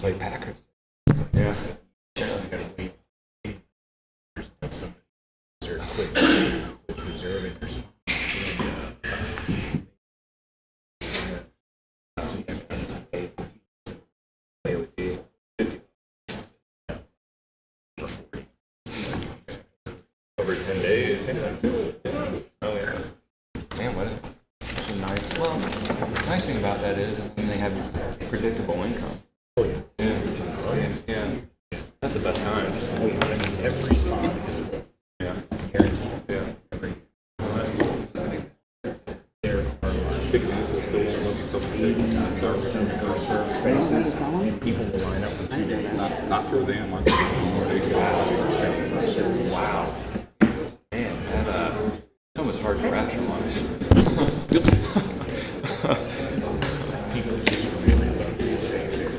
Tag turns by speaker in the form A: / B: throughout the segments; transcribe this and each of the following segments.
A: Play Packers.
B: Yeah.
A: Generally got to wait 8 years until somebody quits reserving or something. It would be 50 or 40 over 10 days. Oh yeah. Man, what a nice. Well, the nice thing about that is when they have predictable income. Oh yeah. Yeah. Oh yeah. Yeah. That's the best time. Oh yeah. I mean, every spot is full. Yeah. Guaranteed. Yeah. Every.
B: Still won't be something
A: Spaces, and people will line up for 2 days.
B: not through them. Like
A: Wow. Man, that it's almost hard to rationalize.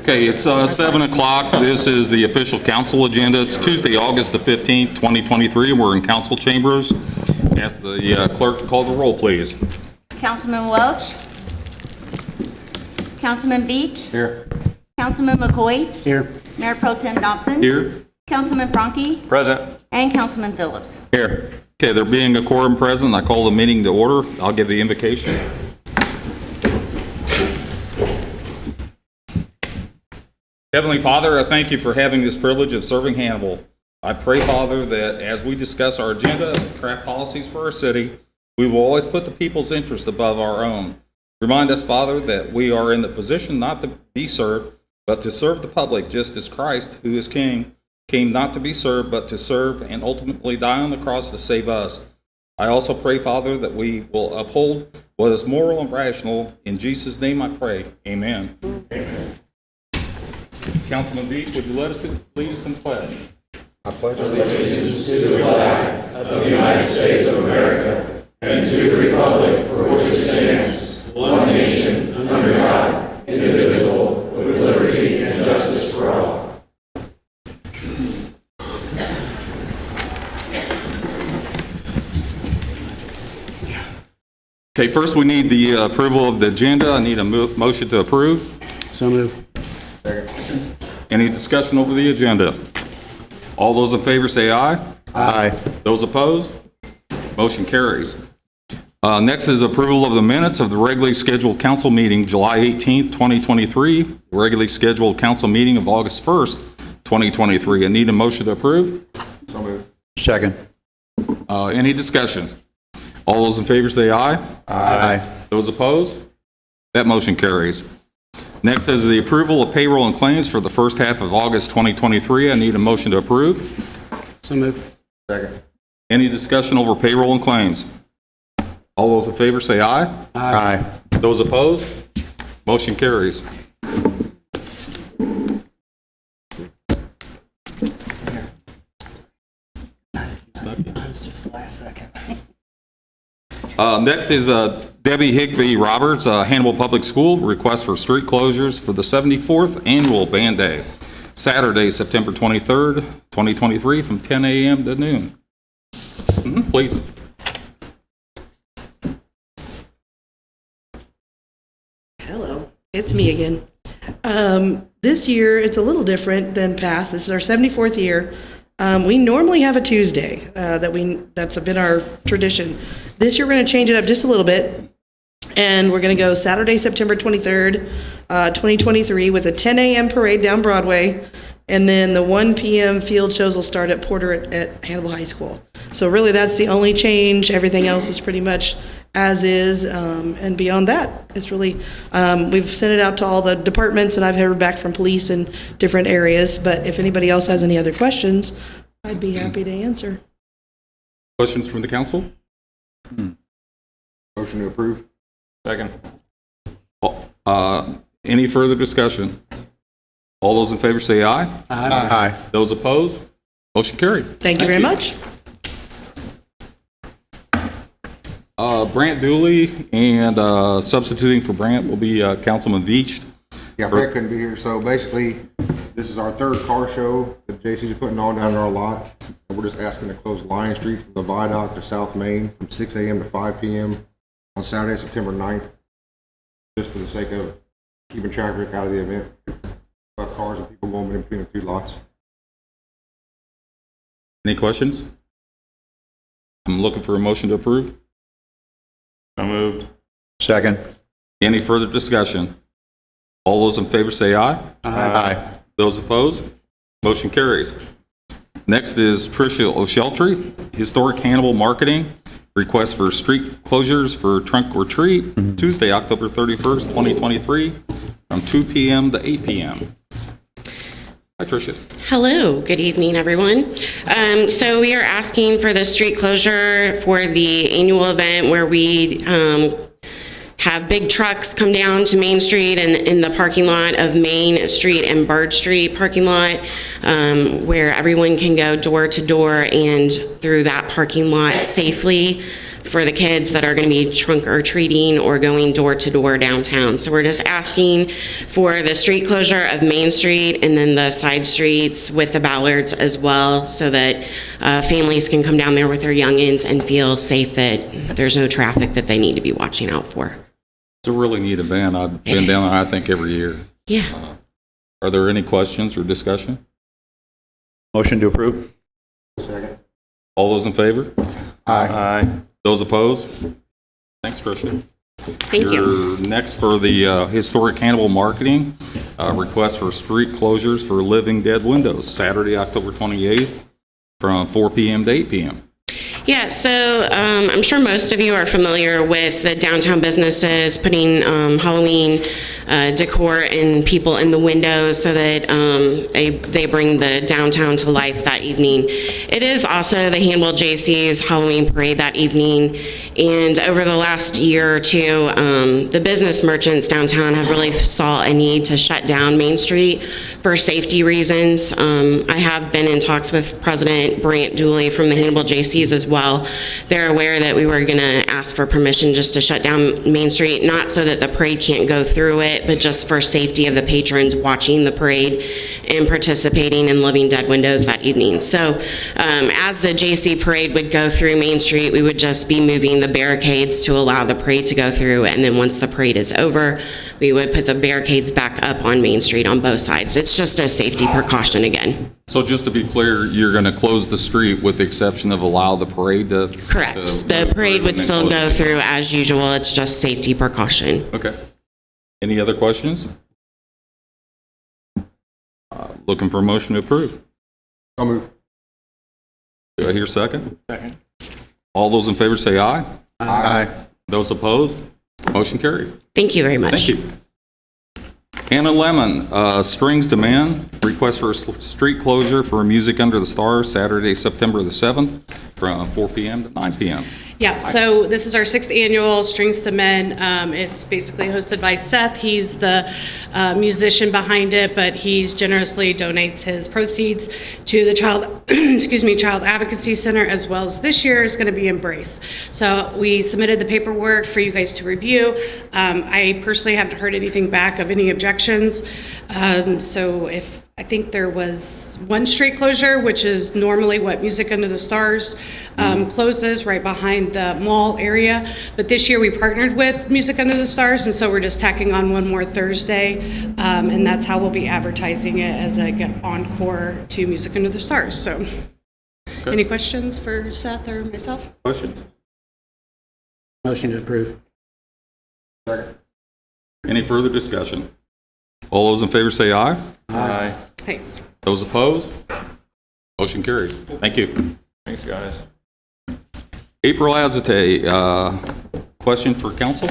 B: Okay, it's 7 o'clock. This is the official council agenda. It's Tuesday, August the 15th, 2023, and we're in council chambers. Ask the clerk to call the roll, please.
C: Councilman Welch. Councilman Beach.
A: Here.
C: Councilman McCoy.
A: Here.
C: Mayor Pro Tem Dobson.
B: Here.
C: Councilman Franke.
A: Present.
C: And Councilman Phillips.
A: Here.
B: Okay, there being a quorum present, I call the meeting to order. I'll give the invocation. Heavenly Father, I thank you for having this privilege of serving Hannibal. I pray, Father, that as we discuss our agenda and craft policies for our city, we will always put the people's interest above our own. Remind us, Father, that we are in the position not to be served, but to serve the public, just as Christ, who is King, came not to be served, but to serve and ultimately die on the cross to save us. I also pray, Father, that we will uphold what is moral and rational. In Jesus' name I pray. Amen. Amen. Councilman Beach, would you lead us in pledge?
D: I pledge allegiance
E: to the flag of the United States of America and to the republic for which it stands, one nation, under God, indivisible, with liberty and justice for all.
B: Okay, first we need the approval of the agenda. I need a motion to approve.
F: So move.
B: Any discussion over the agenda? All those in favor say aye.
D: Aye.
B: Those opposed? Motion carries. Next is approval of the minutes of the regularly scheduled council meeting, July 18th, 2023, regularly scheduled council meeting of August 1st, 2023. I need a motion to approve.
D: So moved. Second.
B: Any discussion? All those in favor say aye.
D: Aye.
B: Those opposed? That motion carries. Next is the approval of payroll and claims for the first half of August 2023. I need a motion to approve.
F: So move.
D: Second.
B: Any discussion over payroll and claims? All those in favor say aye.
D: Aye.
B: Those opposed? Motion carries. Next is Debbie Higby Roberts, Hannibal Public School, request for street closures for the 74th Annual Band Day, Saturday, September 23rd, 2023, from 10 a.m. to noon. Please.
G: Hello, it's me again. This year, it's a little different than past. This is our 74th year. We normally have a Tuesday that's been our tradition. This year, we're going to change it up just a little bit, and we're going to go Saturday, September 23rd, 2023, with a 10 a.m. parade down Broadway, and then the 1 p.m. field shows will start at Porter at Hannibal High School. So really, that's the only change. Everything else is pretty much as is, and beyond that, it's really, we've sent it out to all the departments, and I've heard back from police in different areas, but if anybody else has any other questions, I'd be happy to answer.
B: Questions from the council?
D: Motion to approve.
A: Second.
B: Any further discussion? All those in favor say aye.
D: Aye.
B: Those opposed? Motion carried.
G: Thank you very much.
B: Brant Dooley, and substituting for Brant will be Councilman Veach.
D: Yeah, Brett couldn't be here, so basically, this is our third car show that JC's putting on down in our lot. And we're just asking to close Lion Street from the Viaduct to South Main from 6 a.m. to 5 p.m. on Saturday, September 9th, just for the sake of keeping traffic out of the event. about cars and people going in between the two lots.
B: Any questions? I'm looking for a motion to approve.
A: So moved.
H: Second.
B: Any further discussion? All those in favor say aye.
H: Aye.
B: Those opposed? Motion carries. Next is Tricia O'Sheltry, Historic Hannibal Marketing, request for street closures for trunk or treat, Tuesday, October 31st, 2023, from 2 p.m. to 8 p.m. Hi, Tricia.
I: Hello, good evening, everyone. So we are asking for the street closure for the annual event where we have big trucks come down to Main Street and in the parking lot of Main Street and Bird Street parking lot, where everyone can go door to door and through that parking lot safely for the kids that are going to be trunk or treating or going door to door downtown. So we're just asking for the street closure of Main Street and then the side streets with the ballards as well, so that families can come down there with their youngins and feel safe that there's no traffic that they need to be watching out for.
B: It's a really neat event. I've been down there, I think, every year.
I: Yeah.
B: Are there any questions or discussion?
H: Motion to approve.
D: Second.
B: All those in favor?
H: Aye.
A: Aye.
B: Those opposed? Thanks, Tricia.
I: Thank you.
B: You're next for the Historic Hannibal Marketing, request for street closures for Living Dead Windows, Saturday, October 28th, from 4 p.m. to 8 p.m.
I: Yeah, so I'm sure most of you are familiar with the downtown businesses putting Halloween decor and people in the windows so that they bring the downtown to life that evening. It is also the Hannibal J.C.'s Halloween parade that evening, and over the last year or two, the business merchants downtown have really saw a need to shut down Main Street for safety reasons. I have been in talks with President Brant Dooley from the Hannibal J.C.'s as well. They're aware that we were going to ask for permission just to shut down Main Street, not so that the parade can't go through it, but just for safety of the patrons watching the parade and participating in Living Dead Windows that evening. So as the J.C. parade would go through Main Street, we would just be moving the barricades to allow the parade to go through, and then once the parade is over, we would put the barricades back up on Main Street on both sides. It's just a safety precaution again.
B: So just to be clear, you're going to close the street with the exception of allow the parade to...
I: Correct. The parade would still go through as usual. It's just safety precaution.
B: Okay. Any other questions? Looking for a motion to approve.
D: I'll move.
B: Do I hear second?
A: Second.
B: All those in favor say aye.
H: Aye.
B: Those opposed? Motion carried.
I: Thank you very much.
B: Thank you. Hannah Lemon, Strings Demand, request for a street closure for Music Under the Stars, Saturday, September the 7th, from 4 p.m. to 9 p.m.
J: Yeah, so this is our 6th annual Strings to Men. It's basically hosted by Seth. He's the musician behind it, but he's generously donates his proceeds to the Child Advocacy Center, as well as this year is going to be Embrace. So we submitted the paperwork for you guys to review. I personally haven't heard anything back of any objections. So I think there was one street closure, which is normally what Music Under the Stars closes right behind the mall area. But this year we partnered with Music Under the Stars, and so we're just tacking on one more Thursday. And that's how we'll be advertising it, as a encore to Music Under the Stars. So any questions for Seth or myself?
B: Questions?
F: Motion to approve.
B: Any further discussion? All those in favor say aye.
A: Aye.
J: Thanks.
B: Those opposed? Motion carries. Thank you.
A: Thanks, guys.
B: April Azate, question for council?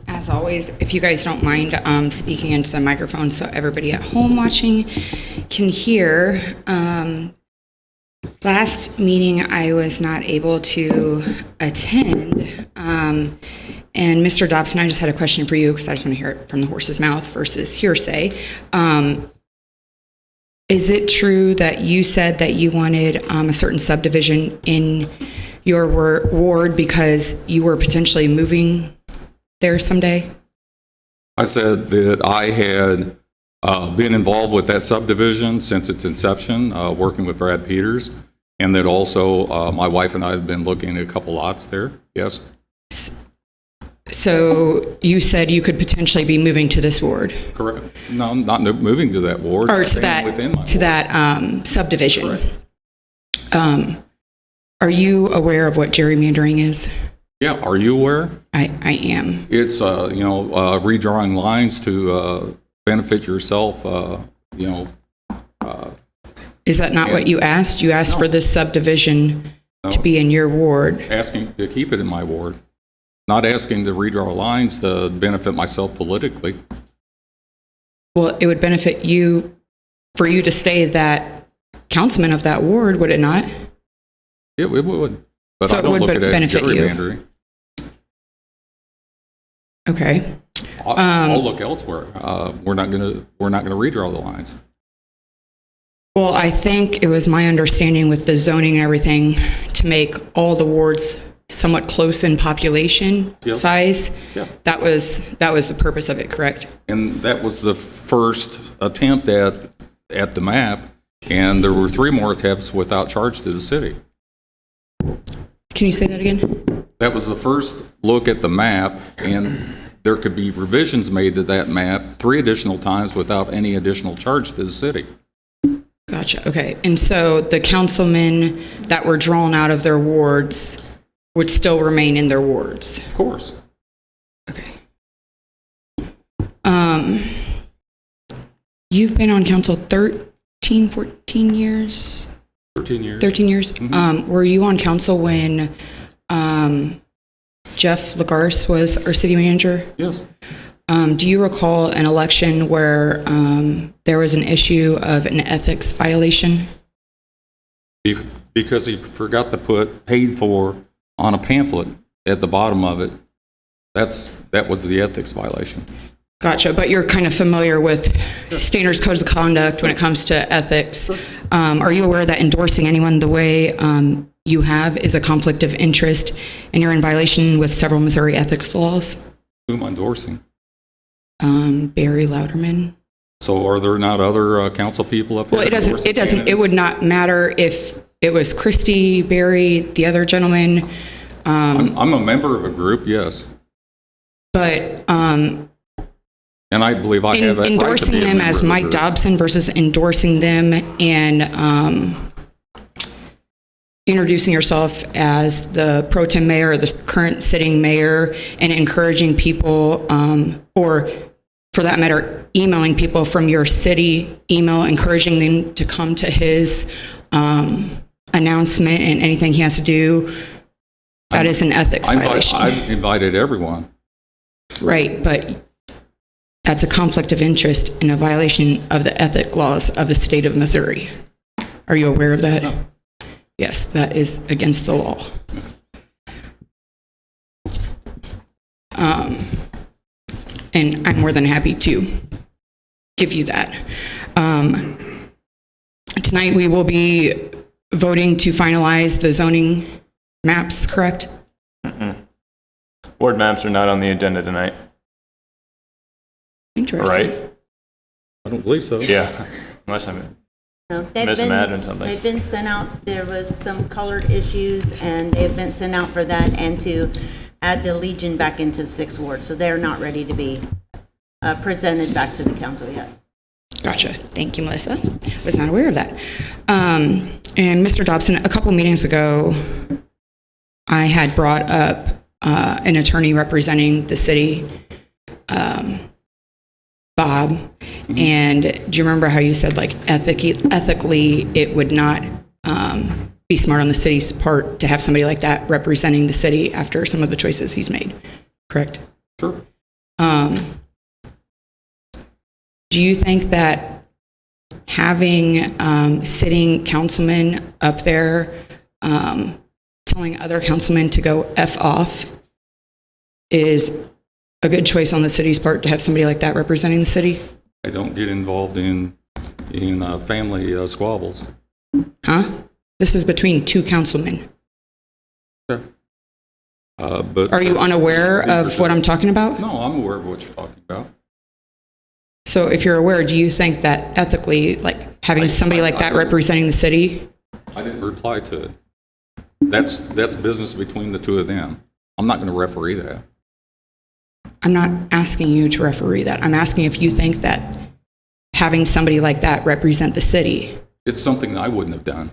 K: As always, if you guys don't mind speaking into the microphone so everybody at home watching can hear. Last meeting, I was not able to attend. And Mr. Dobson, I just had a question for you because I just want to hear it from the horse's mouth versus hearsay. Is it true that you said that you wanted a certain subdivision in your ward because you were potentially moving there someday?
B: I said that I had been involved with that subdivision since its inception, working with Brad Peters, and that also my wife and I have been looking at a couple lots there. Yes.
K: So you said you could potentially be moving to this ward,
B: Correct. No, I'm not moving to that ward.
K: or to
B: staying within my ward.
K: that subdivision.
B: Correct.
K: Are you aware of what gerrymandering is?
B: Yeah, are you aware?
K: I am.
B: It's, redrawing lines to benefit yourself,
K: Is that not what you asked? You asked for this subdivision to be in your ward.
B: asking to keep it in my ward, not asking to redraw lines to benefit myself politically.
K: Well, it would benefit you, for you to stay that councilman of that ward, would it not?
B: It would, but
K: So
B: I
K: it
B: don't
K: would
B: look at it as
K: benefit you.
B: gerrymandering.
K: Okay.
B: I'll look elsewhere. We're not gonna redraw the lines.
K: Well, I think it was my understanding with the zoning and everything to make all the wards somewhat close in population size.
B: Yeah.
K: That was the purpose of it, correct?
B: And that was the first attempt at the map, and there were 3 more attempts without charge to the city.
K: Can you say that again?
B: That was the first look at the map, and there could be revisions made to that map 3 additional times without any additional charge to the city.
K: Gotcha, okay. And so the councilmen that were drawn out of their wards would still remain in their wards?
B: Of course.
K: Okay. You've been on council 14 years?
B: 13 years.
K: 13 years? Were you on council when Jeff Lagarce was our city manager?
B: Yes.
K: Do you recall an election where there was an issue of an ethics violation?
B: Because he forgot to put paid for on a pamphlet at the bottom of it. That was the ethics violation.
K: Gotcha, but you're kind of familiar with standards, codes of conduct when it comes to ethics. Are you aware that endorsing anyone the way you have is a conflict of interest and you're in violation with several Missouri ethics laws?
B: Who am I endorsing?
K: Barry Louderman.
B: So are there not other council people up there?
K: Well, it doesn't,
B: endorsing
K: it would not matter if it was Christie, Barry, the other gentleman.
B: I'm a member of a group, yes.
K: But
B: And I believe I have that right to
K: endorsing
B: be a
K: them
B: member
K: as
B: of the
K: Mike
B: group.
K: Dobson versus endorsing them and introducing yourself as the pro tem mayor or the current sitting mayor and encouraging people, or for that matter, emailing people from your city email, encouraging them to come to his announcement and anything he has to do, that is an ethics violation.
B: I've invited everyone.
K: Right, but that's a conflict of interest and a violation of the ethic laws of the state of Missouri. Are you aware of that?
B: No.
K: Yes, that is against the law. And I'm more than happy to give you that. Tonight we will be voting to finalize the zoning maps, correct?
A: Ward maps are not on the agenda tonight,
K: Interesting.
A: right?
B: I don't believe so.
A: Yeah, unless I'm
C: No,
A: mismatching something.
C: They've been sent out, there was some colored issues, and they've been sent out for that, and to add the Legion back into the 6th Ward, so they're not ready to be presented back to the council yet.
K: Gotcha. Thank you, Melissa. Was not aware of that. And Mr. Dobson, a couple meetings ago, I had brought up an attorney representing the city, Bob. And do you remember how you said, like, ethically, it would not be smart on the city's part to have somebody like that representing the city after some of the choices he's made? Correct?
B: Sure.
K: Do you think that having sitting councilmen up there telling other councilmen to go F off is a good choice on the city's part to have somebody like that representing the city?
B: I don't get involved in family squabbles.
K: Huh? This is between 2 councilmen.
B: But
K: Are you unaware of what I'm talking about?
B: No, I'm aware of what you're talking about.
K: So if you're aware, do you think that ethically, like having somebody like that representing the city?
B: I didn't reply to it. That's business between the 2 of them. I'm not going to referee that.
K: I'm not asking you to referee that. I'm asking if you think that having somebody like that represent the city.
B: It's something I wouldn't have done.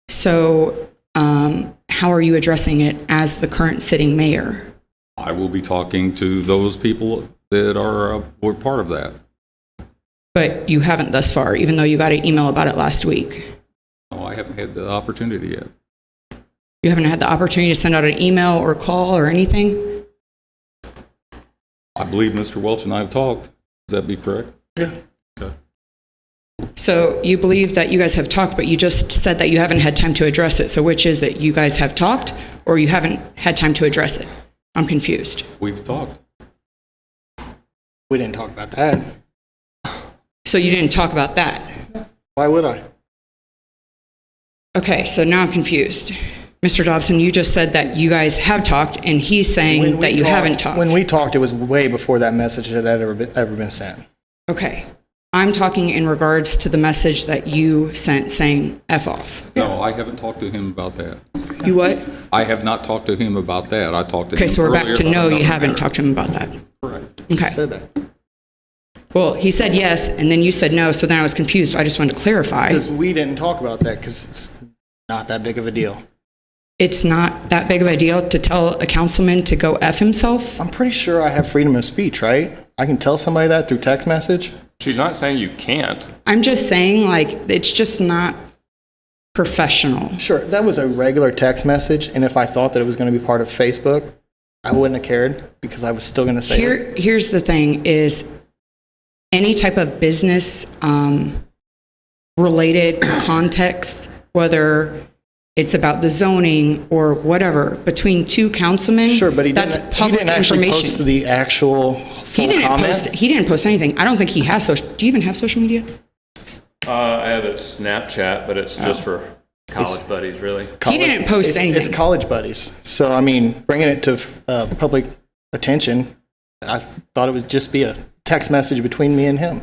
K: So how are you addressing it as the current sitting mayor?
B: I will be talking to those people that were part of that.
K: But you haven't thus far, even though you got an email about it last week.
B: No, I haven't had the opportunity yet.
K: You haven't had the opportunity to send out an email or call or anything?
B: I believe Mr. Welch and I have talked. Does that be correct?
D: Yeah.
B: Okay.
K: So you believe that you guys have talked, but you just said that you haven't had time to address it. So which is it? You guys have talked or you haven't had time to address it? I'm confused.
B: We've talked.
F: We didn't talk about that.
K: So you didn't talk about that?
F: Why would I?
K: Okay, so now I'm confused. Mr. Dobson, you just said that you guys have talked, and he's saying that you haven't talked.
F: When we talked, it was way before that message had ever been sent.
K: Okay. I'm talking in regards to the message that you sent saying F off.
B: No, I haven't talked to him about that.
K: You what?
B: I have not talked to him about that. I talked to him
K: Okay, so we're back
B: earlier
K: to
B: about
K: no, you
B: another
K: haven't
B: matter.
K: talked to him about that.
B: Correct.
K: Okay.
F: You said that.
K: Well, he said yes, and then you said no, so then I was confused. I just wanted to clarify.
F: Because we didn't talk about that because it's not that big of a deal.
K: It's not that big of a deal to tell a councilman to go F himself?
F: I'm pretty sure I have freedom of speech, right? I can tell somebody that through text message.
A: She's not saying you can't.
K: I'm just saying, like, it's just not professional.
F: Sure, that was a regular text message, and if I thought that it was going to be part of Facebook, I wouldn't have cared because I was still going to say it.
K: Here's the thing is any type of business related context, whether it's about the zoning or whatever, between two councilmen,
F: Sure, but he
K: that's
F: didn't, he
K: public
F: didn't actually
K: information.
F: post the actual full comment.
K: He didn't post anything. I don't think he has social. Do you even have social media?
A: I have it Snapchat, but it's just for college buddies, really.
K: He didn't post anything.
F: It's college buddies. So, I mean, bringing it to public attention, I thought it would just be a text message between me and him.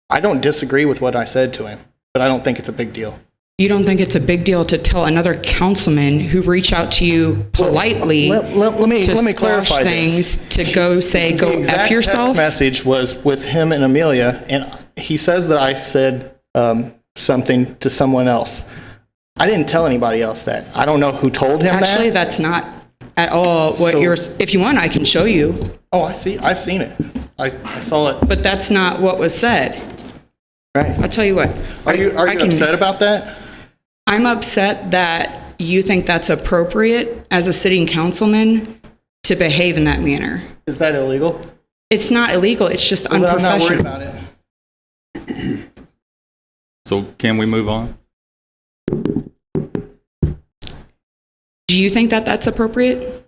F: I don't disagree with what I said to him, but I don't think it's a big deal.
K: You don't think it's a big deal to tell another councilman who reached out to you politely
F: Let me
K: to
F: clarify
K: squash things
F: this.
K: to go say, go
F: The exact
K: F yourself?
F: text message was with him and Amelia, and he says that I said something to someone else. I didn't tell anybody else that. I don't know who told him
K: Actually,
F: that.
K: that's not at all what
F: So-
K: yours, if you want, I can show you,
F: Oh, I see. I've seen it. I saw it.
K: but that's not what was said.
F: Right.
K: I'll tell you what.
F: Are you
K: I can-
F: upset about that?
K: I'm upset that you think that's appropriate as a sitting councilman to behave in that manner.
F: Is that illegal?
K: It's not illegal, it's just
F: Well, then I'm not worried
K: unprofessional.
F: about it.
B: So can we move on?
K: Do you think that that's appropriate?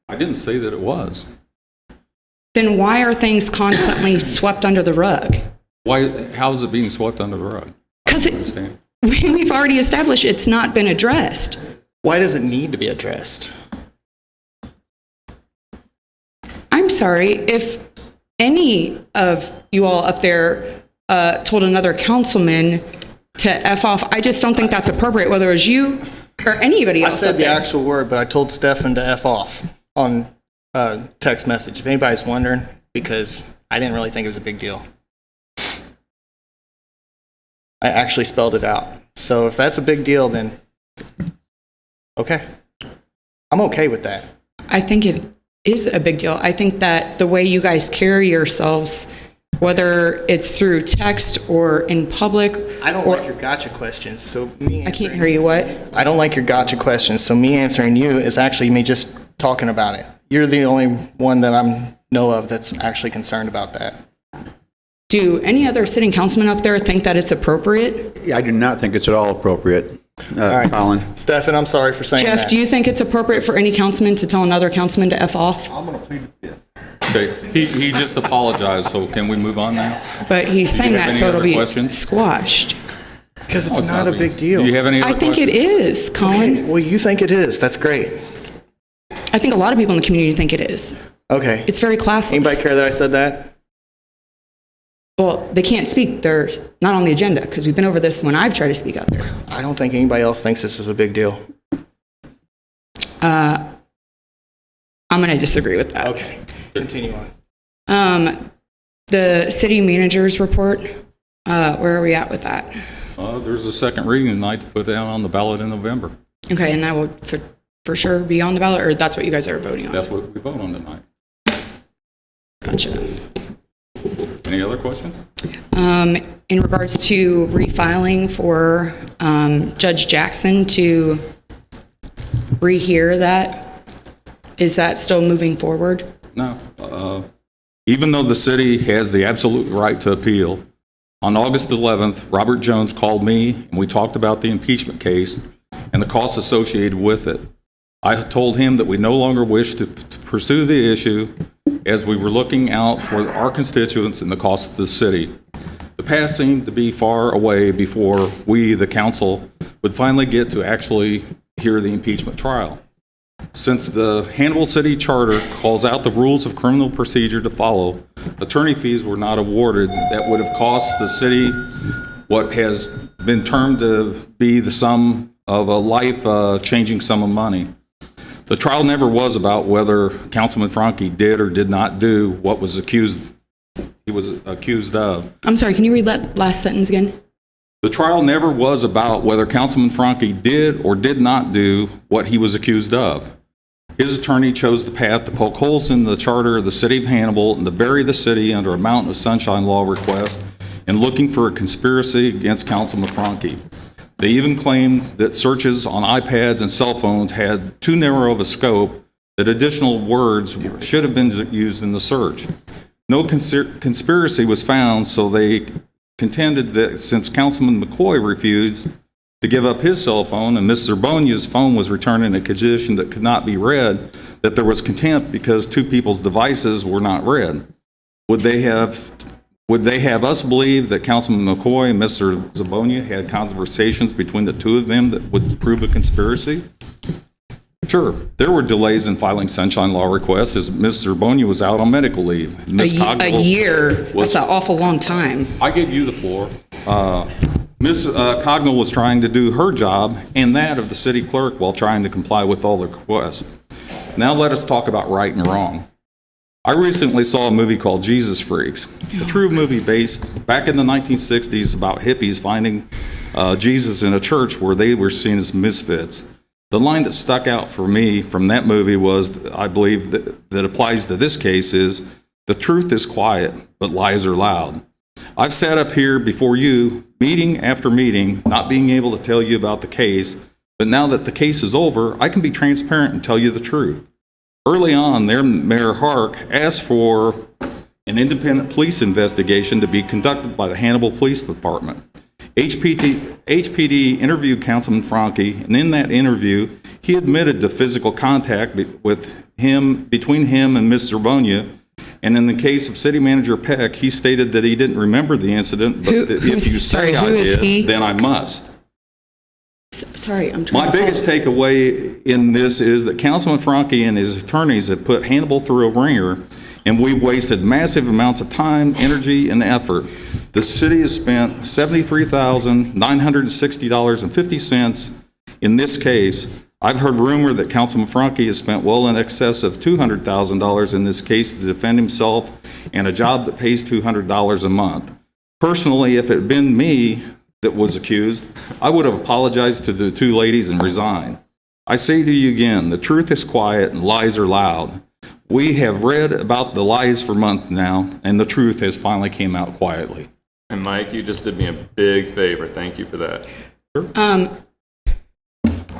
B: I didn't say that it was.
K: Then why are things constantly swept under the rug?
B: Why? How is it being swept under the rug? I
K: Because
B: don't understand.
K: we've already established it's not been addressed.
F: Why does it need to be addressed?
K: I'm sorry, if any of you all up there told another councilman to F off, I just don't think that's appropriate, whether it was you or anybody
F: I
K: else
F: said
K: up
F: the
K: there.
F: actual word, but I told Stefan to F off on text message. If anybody's wondering, because I didn't really think it was a big deal. I actually spelled it out. So if that's a big deal, then okay. I'm okay with that.
K: I think it is a big deal. I think that the way you guys carry yourselves, whether it's through text or in public,
F: I don't
K: or-
F: like your gotcha questions. So me
K: I can't hear you, what?
F: I don't like your gotcha questions. So me answering you is actually me just talking about it. You're the only one that I know of that's actually concerned about that.
K: Do any other sitting councilmen up there think that it's appropriate?
H: Yeah, I do not think it's at all appropriate,
F: All right,
H: Colin.
F: Stefan, I'm sorry for saying that.
K: Jeff, do you think it's appropriate for any councilman to tell another councilman to F off?
D: I'm gonna plead the fifth.
B: Okay, he just apologized, so can we move on now?
K: But he's saying
B: have
K: that
B: any
K: so it'll
B: other
K: be
B: questions?
K: squashed.
F: Because
B: Oh,
F: it's not a big deal.
B: Do you have any other
K: I think
B: questions?
K: it is, Colin.
F: Okay, well, you think it is. That's great.
K: I think a lot of people in the community think it is.
F: Okay.
K: It's very classless.
F: Anybody care that I said that?
K: Well, they can't speak. They're not on the agenda because we've been over this when I've tried to speak out there.
F: I don't think anybody else thinks this is a big deal.
K: I'm I'm going to disagree with that.
F: Okay, continue on.
K: The city manager's report, where are we at with that?
B: There's a second reading tonight to put down on the ballot in November.
K: Okay, and that will for sure be on the ballot, or that's what you guys are voting on?
B: That's what we vote on tonight.
K: Gotcha.
B: Any other questions?
K: In regards to refiling for Judge Jackson to rehear that, is that still moving forward?
B: No. Even though the city has the absolute right to appeal, on August 11th, Robert Jones called me and we talked about the impeachment case and the costs associated with it. I told him that we no longer wish to pursue the issue as we were looking out for our constituents and the cost of the city. The past seemed to be far away before we, the council, would finally get to actually hear the impeachment trial. Since the Hannibal City Charter calls out the rules of criminal procedure to follow, attorney fees were not awarded that would have cost the city what has been termed to be the sum of a life-changing sum of money. The trial never was about whether Councilman Franke did or did not do what he was accused of.
K: I'm sorry, can you read that last sentence again?
B: The trial never was about whether Councilman Franke did or did not do what he was accused of. His attorney chose the path to poke holes in the charter of the city of Hannibal and to bury the city under a mountain of sunshine law request and looking for a conspiracy against Councilman Franke. They even claimed that searches on iPads and cell phones had too narrow of a scope, that additional words should have been used in the search. No conspiracy was found, so they contended that since Councilman McCoy refused to give up his cell phone and Ms. Zerbonia's phone was returned in a condition that could not be read, that there was contempt because two people's devices were not read. Would they have us believe that Councilman McCoy and Mr. Zerbonia had conversations between the two of them that would prove a conspiracy? Sure, there were delays in filing sunshine law requests as Ms. Zerbonia was out on medical leave.
K: A year, that's an awful long time.
B: I gave you the floor. Ms. Cognell was trying to do her job and that of the city clerk while trying to comply with all the requests. Now let us talk about right and wrong. I recently saw a movie called Jesus Freaks, a true movie based back in the 1960s about hippies finding Jesus in a church where they were seen as misfits. The line that stuck out for me from that movie was, I believe, that applies to this case is, the truth is quiet, but lies are loud. I've sat up here before you, meeting after meeting, not being able to tell you about the case, but now that the case is over, I can be transparent and tell you the truth. Early on, their Mayor Hark asked for an independent police investigation to be conducted by the Hannibal Police Department. HPD interviewed Councilman Franke, and in that interview, he admitted to physical contact between him and Ms. Zerbonia. And in the case of City Manager Peck, he stated that he didn't remember the incident, but that if you say I did, then I must.
K: Sorry, I'm trying
B: My biggest takeaway in this is that Councilman Franke and his attorneys have put Hannibal through a ringer, and we've wasted massive amounts of time, energy, and effort. The city has spent $73,960.50 in this case. I've heard rumor that Councilman Franke has spent well in excess of $200,000 in this case to defend himself and a job that pays $200 a month. Personally, if it had been me that was accused, I would have apologized to the two ladies and resigned. I say to you again, the truth is quiet and lies are loud. We have read about the lies for months now, and the truth has finally came out quietly.
E: And Mike, you just did me a big favor. Thank you for that.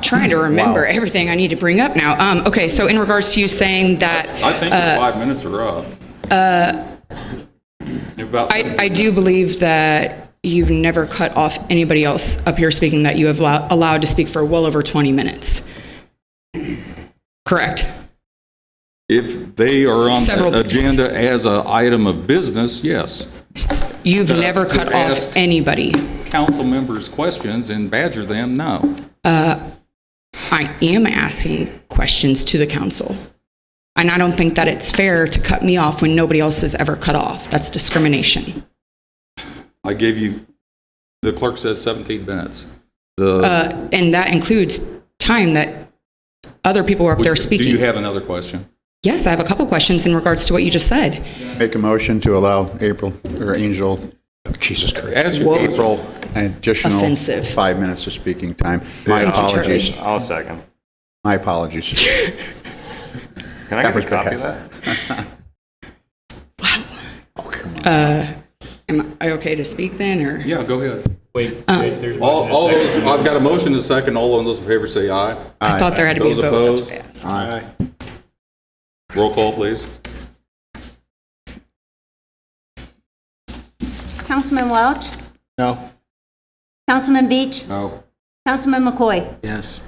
K: Trying to remember everything I need to bring up now. Okay, so in regards to you saying that...
B: I think your 5 minutes are up.
K: I do believe that you've never cut off anybody else up here speaking that you have allowed to speak for well over 20 minutes. Correct.
B: If they are on the agenda as an item of business, yes.
K: You've never cut off anybody.
B: Council members' questions and badger them, no.
K: I am asking questions to the council. And I don't think that it's fair to cut me off when nobody else is ever cut off. That's discrimination.
B: I gave you, the clerk says 17 minutes.
K: And that includes time that other people were up there speaking.
B: Do you have another question?
K: Yes, I have a couple questions in regards to what you just said.
H: Make a motion to allow April, or Angel, oh, Jesus Christ, April an additional
K: Offensive.
H: 5 minutes of speaking time. My
K: Thank you,
H: apologies.
K: Charlie.
A: I'll second.
H: My apologies.
A: Can I get a copy of that?
K: Am I okay to speak then, or?
B: Yeah, go ahead.
E: Wait, there's
B: All those, I've got a motion and a second. All of those in favor say aye.
K: I thought there had to be a
B: Those
K: vote. That's
B: opposed?
K: what I asked.
B: Roll call, please.
C: Councilman Welch?
F: No.
C: Councilman Beach?
D: No.
C: Councilman McCoy?
E: Yes.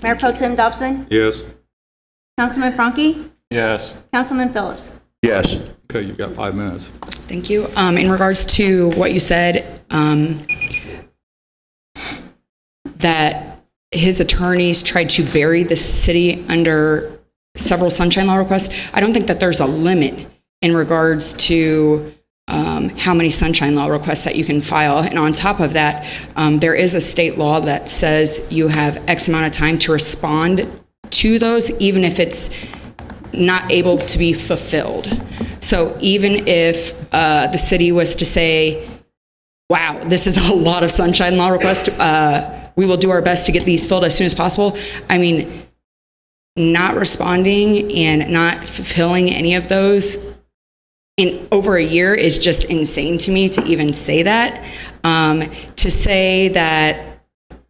C: Mayor Pro Tem Dobson?
B: Yes.
C: Councilman Franke?
A: Yes.
C: Councilman Phillips?
H: Yes.
B: Okay, you've got 5 minutes.
K: Thank you. In regards to what you said, that his attorneys tried to bury the city under several sunshine law requests, I don't think that there's a limit in regards to how many sunshine law requests that you can file. And on top of that, there is a state law that says you have X amount of time to respond to those, even if it's not able to be fulfilled. So even if the city was to say, wow, this is a lot of sunshine law requests, we will do our best to get these filled as soon as possible. I mean, not responding and not fulfilling any of those in over a year is just insane to me to even say that. To say that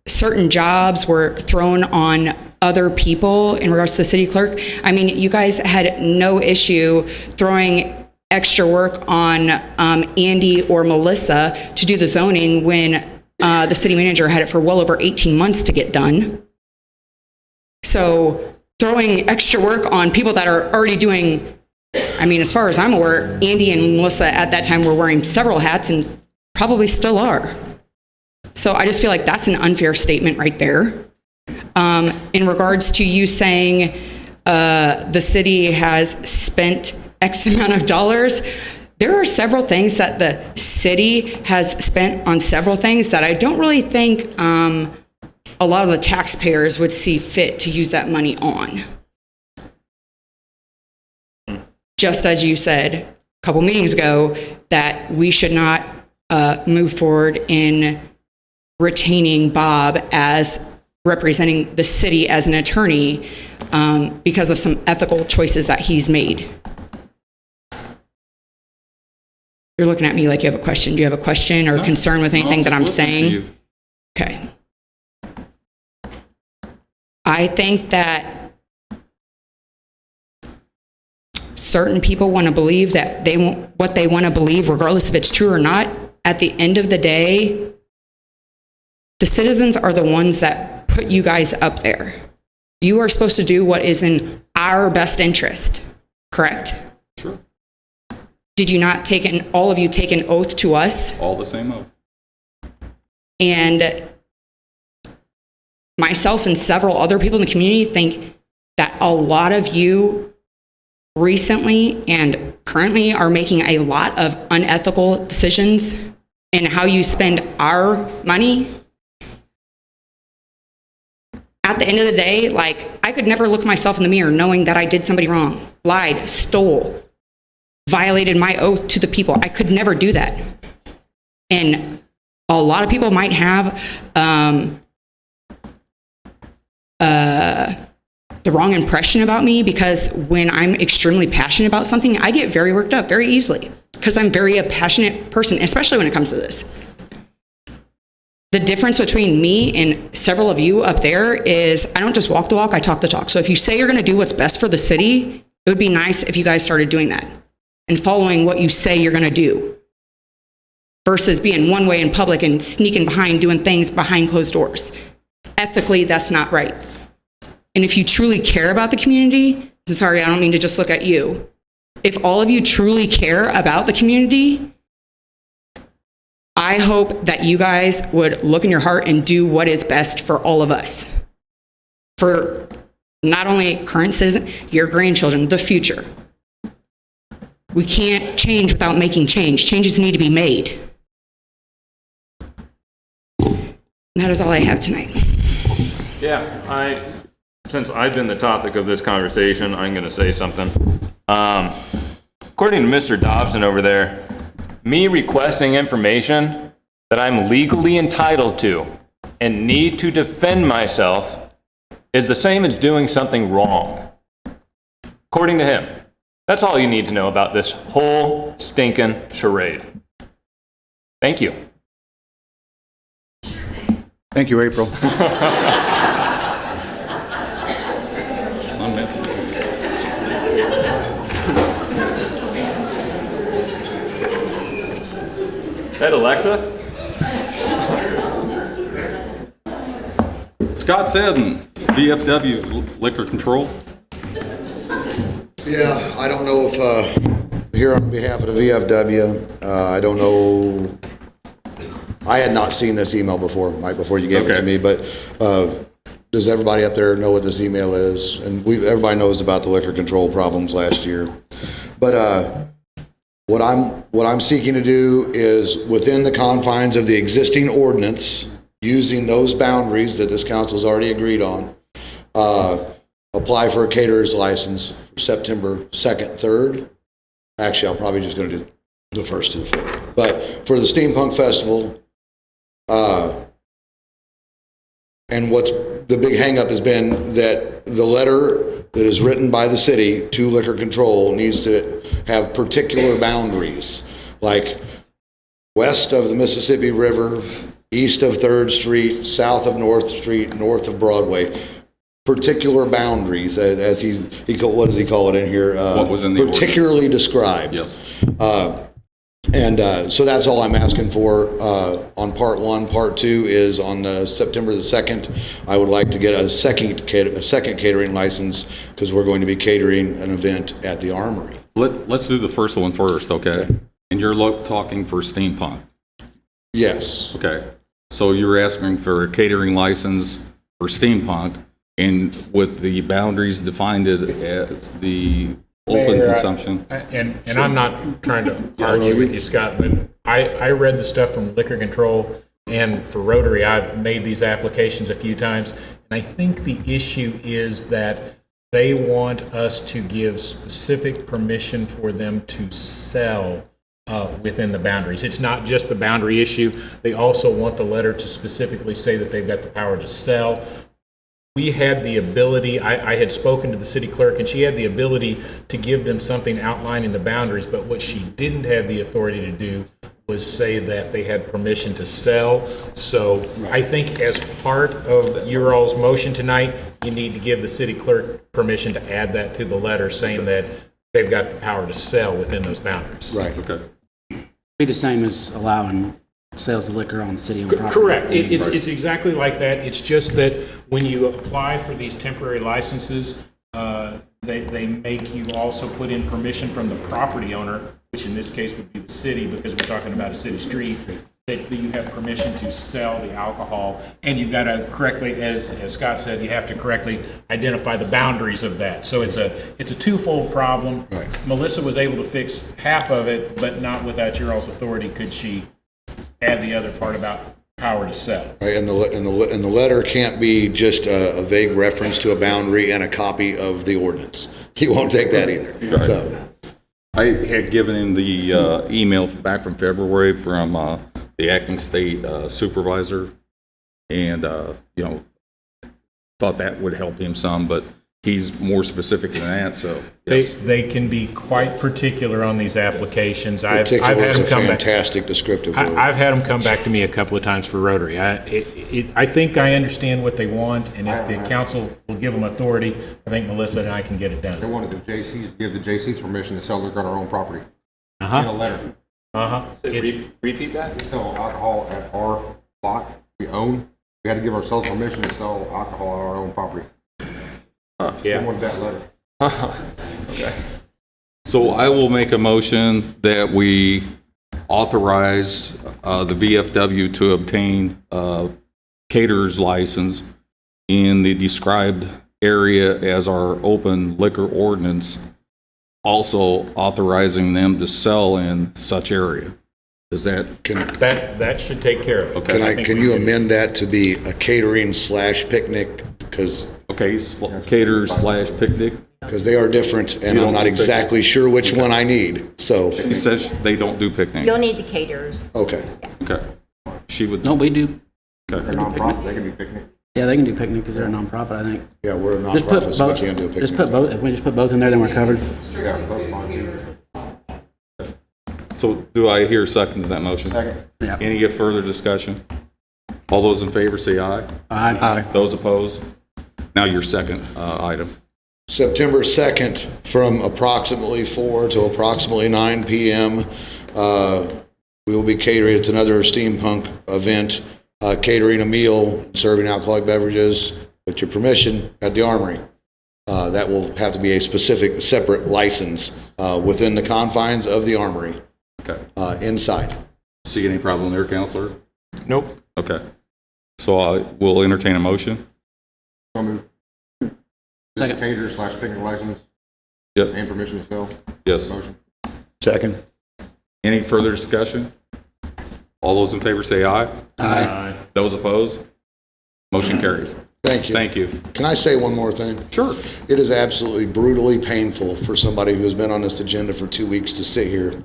K: certain jobs were thrown on other people in regards to the city clerk, I mean, you guys had no issue throwing extra work on Andy or Melissa to do the zoning when the city manager had it for well over 18 months to get done. So throwing extra work on people that are already doing, I mean, as far as I'm aware, Andy and Melissa at that time were wearing several hats and probably still are. So I just feel like that's an unfair statement right there. In regards to you saying the city has spent X amount of dollars, there are several things that the city has spent on several things that I don't really think a lot of the taxpayers would see fit to use that money on. Just as you said a couple meetings ago, that we should not move forward in retaining Bob as representing the city as an attorney because of some ethical choices that he's made. You're looking at me like you have a question. Do you have a question or concern with anything that I'm saying? Okay. I think that certain people want to believe that they want what they want to believe, regardless if it's true or not. At the end of the day, the citizens are the ones that put you guys up there. You are supposed to do what is in our best interest, correct?
B: Sure.
K: Did you not all of you take an oath to us?
B: All the same oath.
K: And myself and several other people in the community think that a lot of you recently and currently are making a lot of unethical decisions in how you spend our money. At the end of the day, like, I could never look myself in the mirror knowing that I did somebody wrong, lied, stole, violated my oath to the people. I could never do that. And a lot of people might have the wrong impression about me because when I'm extremely passionate about something, I get very worked up very easily because I'm a passionate person, especially when it comes to this. The difference between me and several of you up there is I don't just walk the walk, I talk the talk. So if you say you're going to do what's best for the city, it would be nice if you guys started doing that and following what you say you're going to do versus being one way in public and sneaking behind, doing things behind closed doors. Ethically, that's not right. And if you truly care about the community, sorry, I don't mean to just look at you. If all of you truly care about the community, I hope that you guys would look in your heart and do what is best for all of us. For not only current citizens, your grandchildren, the future. We can't change without making change. Changes need to be made. And that is all I have tonight.
A: Yeah, since I've been the topic of this conversation, I'm going to say something. According to Mr. Dobson over there, me requesting information that I'm legally entitled to and need to defend myself is the same as doing something wrong. According to him. That's all you need to know about this whole stinking charade. Thank you.
H: Thank you, April.
A: That Alexa?
B: Scott Seddon, VFW Liquor Control.
L: Yeah, I don't know if, here on behalf of the VFW, I don't know, I had not seen this email before, Mike, before you gave it to me, but does everybody up there know what this email is? And everybody knows about the liquor control problems last year. But what I'm seeking to do is, within the confines of the existing ordinance, using those boundaries that this council's already agreed on, apply for a caterer's license for September 2nd, 3rd. Actually, I'm probably just going to do the 1st to the 4th. But for the Steampunk Festival, and what's the big hangup has been that the letter that is written by the city to liquor control needs to have particular boundaries, like west of the Mississippi River, east of 3rd Street, south of North Street, north of Broadway. Particular boundaries, as what does he call it in here?
B: What was in the
L: particularly
B: ordinance.
L: Described.
B: Yes.
L: So that's all I'm asking for on part 1. Part 2 is on September the 2nd. I would like to get a second catering license because we're going to be catering an event at the Armory.
B: Let's do the first one first, okay? And you're talking for Steampunk.
L: Yes.
B: Okay. So you're asking for a catering license for Steampunk, and with the boundaries defined as the open
M: Mayor,
B: consumption.
M: And I'm not trying to argue with you, Scott, but I read the stuff from Liquor Control, and for Rotary, I've made these applications a few times, and I think the issue is that they want us to give specific permission for them to sell within the boundaries. It's not just the boundary issue. They also want the letter to specifically say that they've got the power to sell. We had the ability, I had spoken to the city clerk, and she had the ability to give them something outlining the boundaries, but what she didn't have the authority to do was say that they had permission to sell. So I think as part of your all's motion tonight, you need to give the city clerk permission to add that to the letter saying that they've got the power to sell within those boundaries.
L: Right.
B: Okay.
N: Be the same as allowing sales of liquor on city-owned property.
M: Correct. It's exactly like that. It's just that when you apply for these temporary licenses, they make you also put in permission from the property owner, which in this case would be the city, because we're talking about a city street, that you have permission to sell the alcohol. And you've got to correctly, as Scott said, you have to correctly identify the boundaries of that. So it's a twofold problem.
L: Right.
M: Melissa was able to fix half of it, but not without your all's authority could she add the other part about power to sell.
L: Right, and the letter can't be just a vague reference to a boundary and a copy of the ordinance. He won't take that either.
B: Right.
L: So,
B: I had given him the email back from February from the acting state supervisor, and thought that would help him some, but he's more specific than that. So yes.
M: They can be quite particular on these applications. I've
L: particular
M: had
L: is a
M: them come back.
L: fantastic descriptive word.
M: I've had them come back to me a couple of times for Rotary. I think I understand what they want, and if the council will give them authority, I think Melissa and I can get it
D: They
M: done.
D: wanted the J.C.'s to give the J.C.'s permission to sell liquor on our own property. In a letter.
A: Repeat that?
D: We sell alcohol at our lot we own. We had to give ourselves permission to sell alcohol on our own property. They
M: Yeah.
D: wanted that letter.
A: Okay.
B: So I will make a motion that we authorize the VFW to obtain a caterer's license in the described area as our open liquor ordinance, also authorizing them to sell in such area. Does that?
M: That should take care of it.
B: Okay.
L: Can you amend that to be a catering / picnic because
B: Okay, caterers slash picnic.
L: they are different, and I'm not exactly sure which one I need, so,
B: He says they don't do picnic.
C: You'll need the caterers.
L: okay.
B: Okay. She would,
N: No, we do.
D: They're nonprofit, they can do picnic.
N: Yeah, they can do picnic because they're a nonprofit, I think.
L: Yeah, we're a
N: Just put
L: nonprofit, so we
N: both,
L: can't do a picnic.
N: just put both, if we just put both in there, then we're covered.
D: Yeah, that's fine too.
B: so do I hear a second to that motion?
D: Second.
N: Yeah.
B: Any further discussion? All those in favor say aye.
N: Aye.
B: Those opposed? Now your second item.
L: September 2nd, from approximately 4 to approximately 9 p.m., we will be catering, it's another steampunk event, catering a meal, serving alcoholic beverages, with your permission, at the Armory. That will have to be a specific, separate license within the confines of the Armory,
B: Okay.
L: inside.
B: See any problem there, Counselor?
A: Nope.
B: Okay. So I will entertain a motion.
D: So moved. This caterer slash picnic license
B: Yes.
D: and permission to sell.
B: Yes.
D: Motion.
H: Second.
B: Any further discussion? All those in favor say aye.
L: Aye.
B: Those opposed? Motion carries.
L: Thank you.
B: Thank you.
L: Can I say one more thing?
B: Sure.
L: It is absolutely brutally painful for somebody who has been on this agenda for 2 weeks to sit here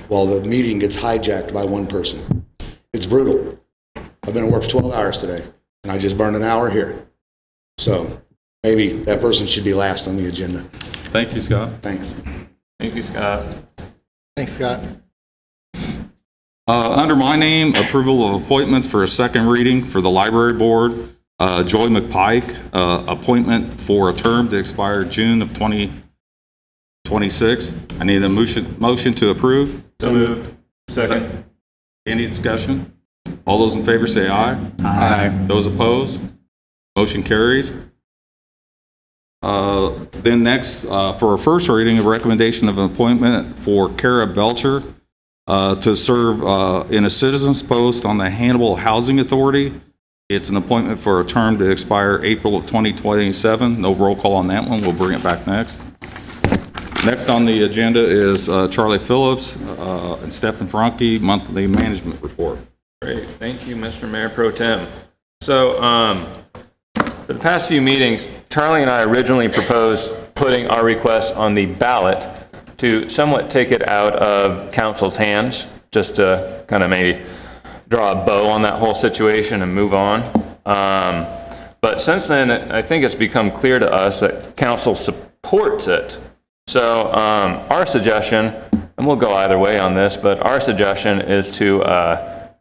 L: while the meeting gets hijacked by one person. It's brutal. I've been at work for 12 hours today, and I just burned an hour here. So maybe that person should be last on the agenda.
B: Thank you, Scott.
L: Thanks.
A: Thank you, Scott.
F: Thanks, Scott.
B: Under my name, approval of appointments for a second reading for the library board. Joy McPike, appointment for a term to expire June of 2026. I need a motion to approve.
A: So moved. Second.
B: Any discussion? All those in favor say aye.
H: Aye.
B: Those opposed? Motion carries. Then next, for a first reading, a recommendation of an appointment for Kara Belcher to serve in a citizen's post on the Hannibal Housing Authority. It's an appointment for a term to expire April of 2027. No roll call on that one. We'll bring it back next. Next on the agenda is Charlie Phillips and Stephen Franke, monthly management report.
A: Great. Thank you, Mr. Mayor Pro Tem. So, for the past few meetings, Charlie and I originally proposed putting our request on the ballot to somewhat take it out of council's hands, just to kind of maybe draw a bow on that whole situation and move on. But since then, I think it's become clear to us that council supports it. So our suggestion, and we'll go either way on this, but our suggestion is to,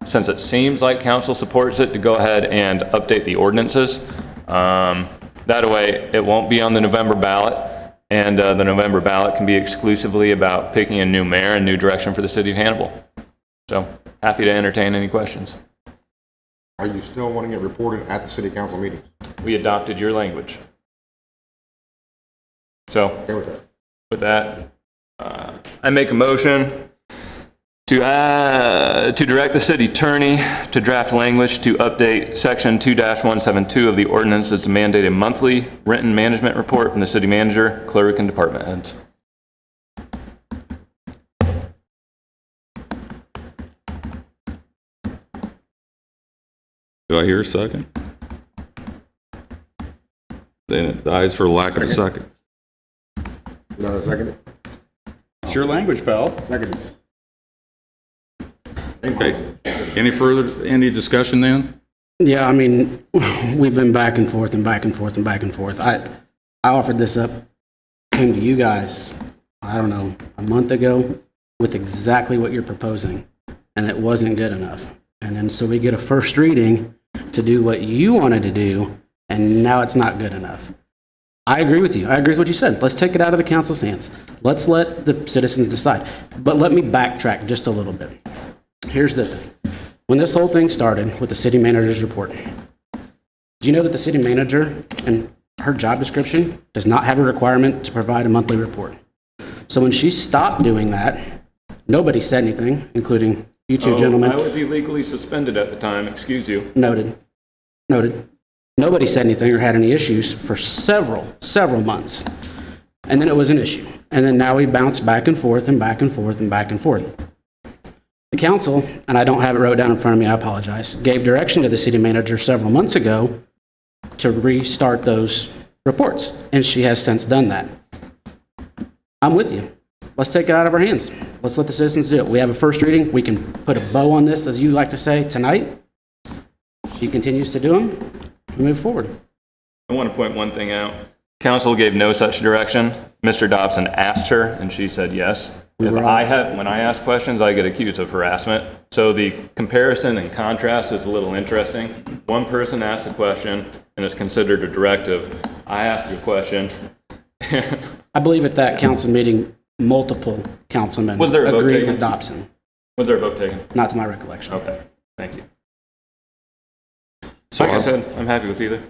A: since it seems like council supports it, to go ahead and update the ordinances. That way, it won't be on the November ballot, and the November ballot can be exclusively about picking a new mayor and new direction for the city of Hannibal. So, happy to entertain any questions.
D: Are you still wanting it reported at the city council meetings?
A: We adopted your language. So,
D: Okay with that?
A: with that, I make a motion to direct the city attorney to draft language to update section 2-172 of the ordinance to mandate a monthly written management report from the city manager, clerk, and department heads.
B: Do I hear a second? Then it dies for lack of a second.
D: You want to second it?
H: It's your language, pal.
D: Second it.
B: Okay. Any discussion then?
N: Yeah, I mean, we've been back and forth and back and forth and back and forth. I offered this up, came to you guys, I don't know, a month ago with exactly what you're proposing, and it wasn't good enough. And then so we get a first reading to do what you wanted to do, and now it's not good enough. I agree with you. I agree with what you said. Let's take it out of the council's hands. Let's let the citizens decide. But let me backtrack just a little bit. Here's the thing. When this whole thing started with the city manager's report, do you know that the city manager and her job description does not have a requirement to provide a monthly report? So when she stopped doing that, nobody said anything, including you two gentlemen.
A: I was illegally suspended at the time, excuse you.
N: Noted. Nobody said anything or had any issues for several months. And then it was an issue. And then now we bounce back and forth and back and forth and back and forth. The council, and I don't have it wrote down in front of me, I apologize, gave direction to the city manager several months ago to restart those reports, and she has since done that. I'm with you. Let's take it out of our hands. Let's let the citizens do it. We have a first reading. We can put a bow on this, as you like to say, tonight. She continues to do them. Move forward.
A: I want to point one thing out. Council gave no such direction. Mr. Dobson asked her, and she said yes. When I ask questions, I get accused of harassment. So the comparison and contrast is a little interesting. One person asked a question, and it's considered a directive. I ask a question.
N: I believe at that council meeting, multiple councilmen
A: Was there a vote
N: agreed
A: taken?
N: with Dobson.
A: Was there a vote taken?
N: Not to my recollection.
A: Okay, thank you.
B: So
A: Like I said, I'm happy with either.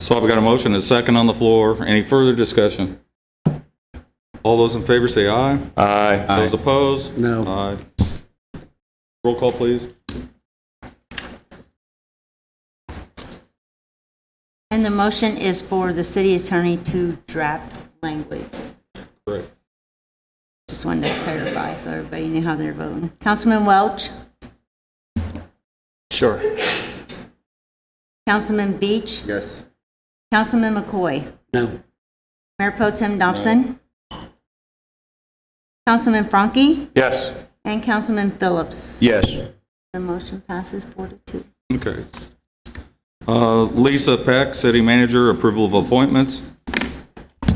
B: So I've got a motion and a second on the floor. Any further discussion? All those in favor say aye.
A: Aye.
B: Those opposed?
N: No.
B: Aye. Roll call, please.
C: And the motion is for the city attorney to draft language.
B: Correct.
C: Just wanted to clarify so everybody knew how they're voting. Councilman Welch,
F: Sure.
C: Councilman Beach,
D: Yes.
C: Councilman McCoy,
N: No.
C: Mayor Pro Tem Dobson, Councilman Franke,
A: Yes.
C: and Councilman Phillips.
H: Yes.
C: The motion passes 4-2.
B: Okay. Lisa Peck, City Manager, approval of appointments.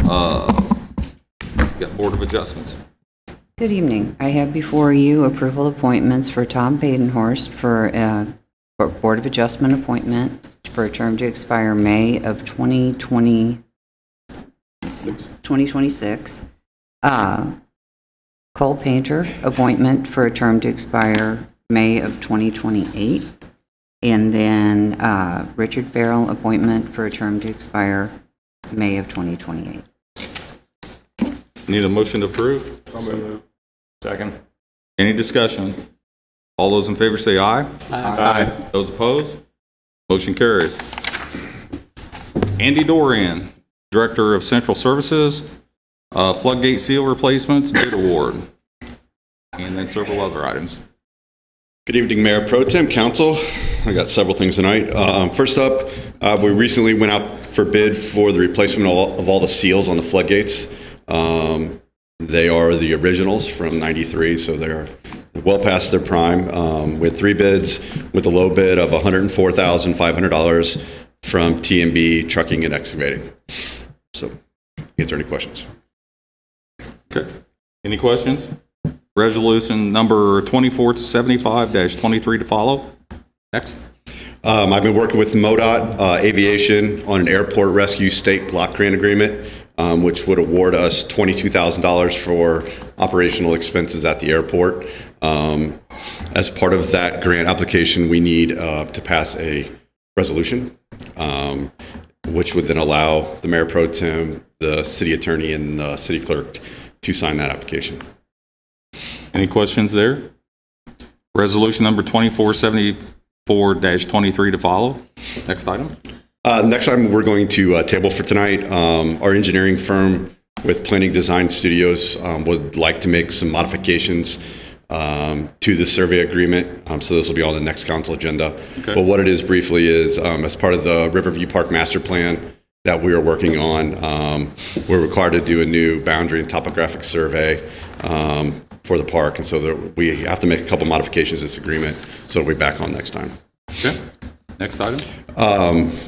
B: Got Board of Adjustments.
O: Good evening. I have before you approval appointments for Tom Badenhorst for Board of Adjustment appointment for a term to expire May of 2026. Cole Painter, appointment for a term to expire May of 2028. And then Richard Farrell, appointment for a term to expire May of 2028.
B: Need a motion to approve?
A: Second.
B: Any discussion? All those in favor say aye.
A: Aye.
B: Those opposed? Motion carries. Andy Dorian, Director of Central Services, floodgate seal replacements, bid award, and then several other items.
P: Good evening, Mayor Pro Tem, Council. I got several things tonight. First up, we recently went out for bid for the replacement of all the seals on the floodgates. They are the originals from '93, so they're well past their prime. We had 3 bids with a low bid of $104,500 from T&B Trucking and Excavating. So, answer any questions.
B: Okay. Any questions? Resolution number 2475-23 to follow. Next.
P: I've been working with MoDOT Aviation on an airport rescue state block grant agreement, which would award us $22,000 for operational expenses at the airport. As part of that grant application, we need to pass a resolution, which would then allow the Mayor Pro Tem, the City Attorney, and the City Clerk to sign that application.
B: Any questions there? Resolution number 2474-23 to follow. Next item.
P: Next item we're going to table for tonight. Our engineering firm with Planning Design Studios would like to make some modifications to the survey agreement. So this will be on the next council agenda.
B: Okay.
P: But what it is briefly is as part of the Riverview Park Master Plan that we are working on, we're required to do a new boundary and topographic survey for the park. And so we have to make a couple modifications to this agreement. So we'll be back on next time.
B: Okay. Next item.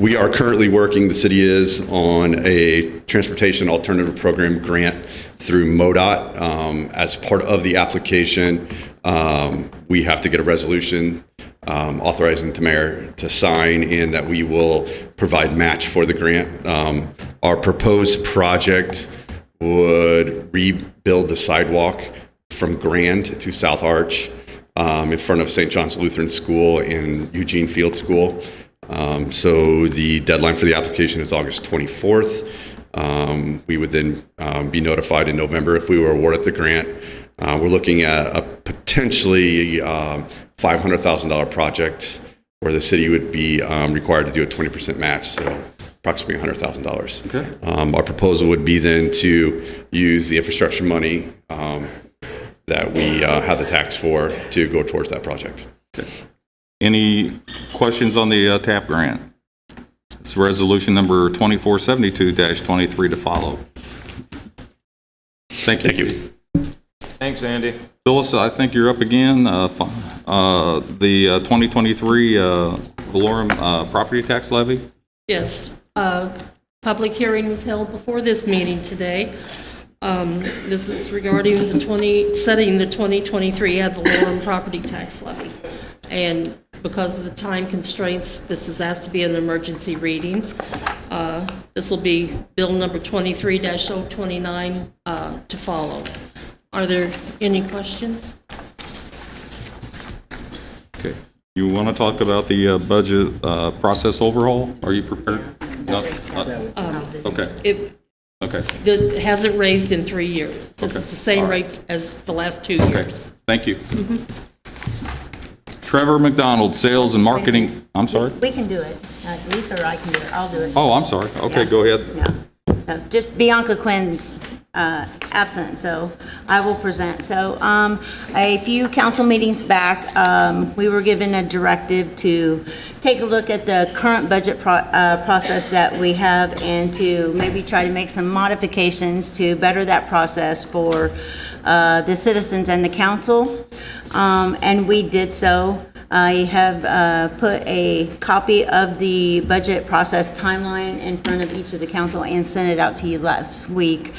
P: We are currently working, the city is, on a transportation alternative program grant through MoDOT. As part of the application, we have to get a resolution authorizing the mayor to sign in that we will provide match for the grant. Our proposed project would rebuild the sidewalk from Grand to South Arch in front of St. John's Lutheran School and Eugene Field School. So the deadline for the application is August 24th. We would then be notified in November if we were awarded the grant. We're looking at a potentially $500,000 project where the city would be required to do a 20% match, so approximately $100,000.
B: Okay.
P: Our proposal would be then to use the infrastructure money that we have the tax for to go towards that project.
B: Okay. Any questions on the TAP grant? It's resolution number 2472-23 to follow. Thank you.
P: Thank you.
A: Thanks, Andy.
B: Phyllis, I think you're up again. The 2023 Valorum property tax levy.
Q: Yes, public hearing was held before this meeting today. This is regarding setting the 2023 ad valorem property tax levy. And because of the time constraints, this is asked to be an emergency reading. This will be bill number 23-029 to follow. Are there any questions?
B: Okay. You want to talk about the budget process overhaul? Are you prepared? No? Okay. Okay.
Q: It hasn't raised in 3 years. It's the same rate as the last 2 years.
B: Okay. Thank you. Trevor McDonald, Sales and Marketing. I'm sorry?
C: We can do it. Lisa or I can do it. I'll do it.
B: Oh, I'm sorry. Okay, go ahead.
C: No, just Bianca Quinn's absent, so I will present. So a few council meetings back, we were given a directive to take a look at the current budget process that we have and to maybe try to make some modifications to better that process for the citizens and the council. And we did so. I have put a copy of the budget process timeline in front of each of the council and sent it out to you last week.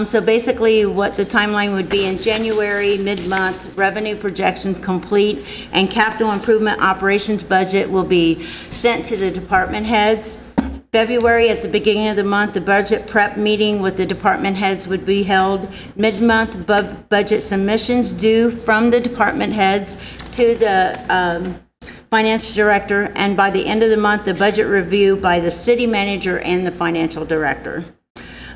C: So basically what the timeline would be: in January, mid-month, revenue projections complete, and capital improvement operations budget will be sent to the department heads. February, at the beginning of the month, the budget prep meeting with the department heads would be held. Mid-month, budget submissions due from the department heads to the finance director, and by the end of the month, the budget review by the city manager and the financial director.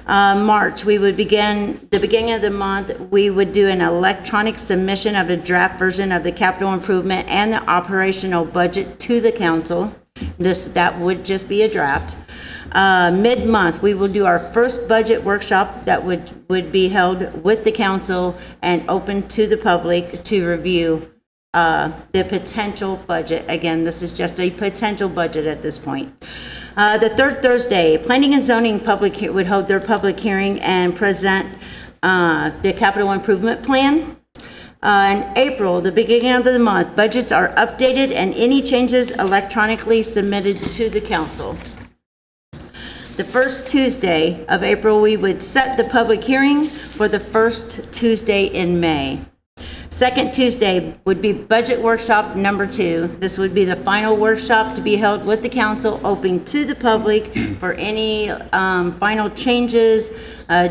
C: March, we would begin, the beginning of the month, we would do an electronic submission of a draft version of the capital improvement and the operational budget to the council. That would just be a draft. Mid-month, we will do our first budget workshop that would be held with the council and open to the public to review the potential budget. Again, this is just a potential budget at this point. The third Thursday, Planning and Zoning would hold their public hearing and present the capital improvement plan. In April, the beginning of the month, budgets are updated and any changes electronically submitted to the council. The first Tuesday of April, we would set the public hearing for the first Tuesday in May. Second Tuesday would be budget workshop number 2. This would be the final workshop to be held with the council, open to the public for any final changes,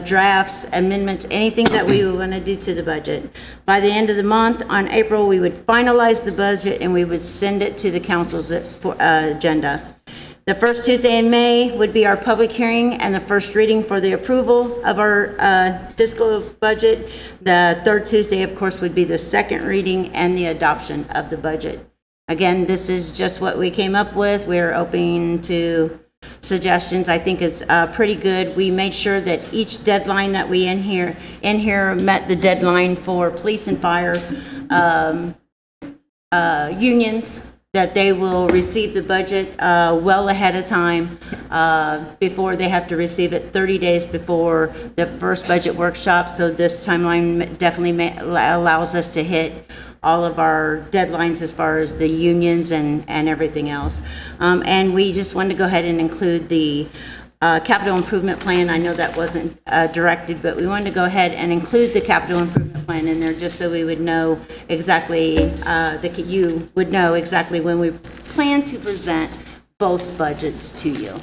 C: drafts, amendments, anything that we would want to do to the budget. By the end of the month, on April, we would finalize the budget and we would send it to the council's agenda. The first Tuesday in May would be our public hearing and the first reading for the approval of our fiscal budget. The third Tuesday, of course, would be the second reading and the adoption of the budget. Again, this is just what we came up with. We're open to suggestions. I think it's pretty good. We made sure that each deadline that we in here met the deadline for police and fire unions, that they will receive the budget well ahead of time before they have to receive it 30 days before the first budget workshop. So this timeline definitely allows us to hit all of our deadlines as far as the unions and everything else. And we just wanted to go ahead and include the capital improvement plan. I know that wasn't directed, but we wanted to go ahead and include the capital improvement plan in there just so we would know exactly, that you would know exactly when we plan to present both budgets to you.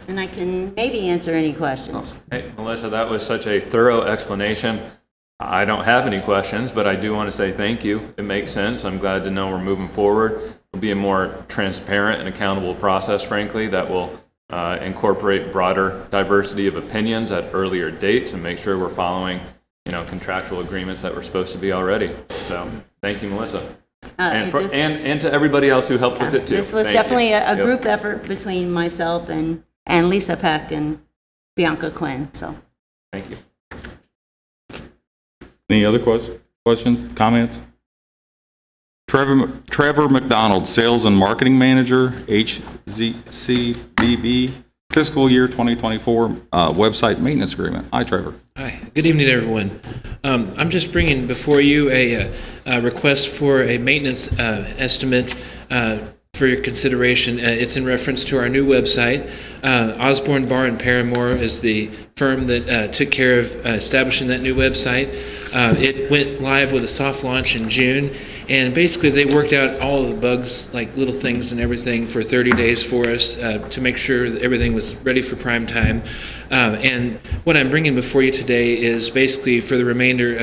C: And I can maybe answer any questions.
A: Hey, Melissa, that was such a thorough explanation. I don't have any questions, but I do want to say thank you. It makes sense. I'm glad to know we're moving forward. It'll be a more transparent and accountable process, frankly, that will incorporate broader diversity of opinions at earlier dates and make sure we're following, contractual agreements that we're supposed to be already. So, thank you, Melissa. And to everybody else who helped with it too.
C: This was definitely a group effort between myself and Lisa Peck and Bianca Quinn. So,
A: thank you.
B: Any other questions, comments? Trevor McDonald, Sales and Marketing Manager, HZCBB, fiscal year 2024 website maintenance agreement. Hi, Trevor.
R: Hi, good evening, everyone. I'm just bringing before you a request for a maintenance estimate for your consideration. It's in reference to our new website. Osborne Bar and Paramore is the firm that took care of establishing that new website. It went live with a soft launch in June, and basically they worked out all of the bugs, like little things and everything, for 30 days for us to make sure that everything was ready for prime time. And what I'm bringing before you today is basically for the remainder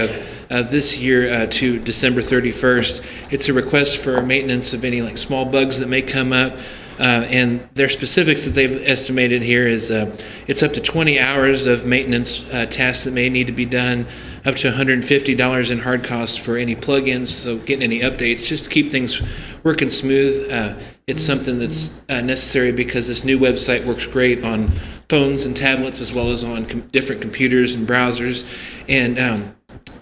R: of this year to December 31st. It's a request for maintenance of any like small bugs that may come up. And their specifics that they've estimated here is it's up to 20 hours of maintenance tasks that may need to be done, up to $150 in hard costs for any plugins, so getting any updates, just to keep things working smooth. It's something that's necessary because this new website works great on phones and tablets as well as on different computers and browsers. And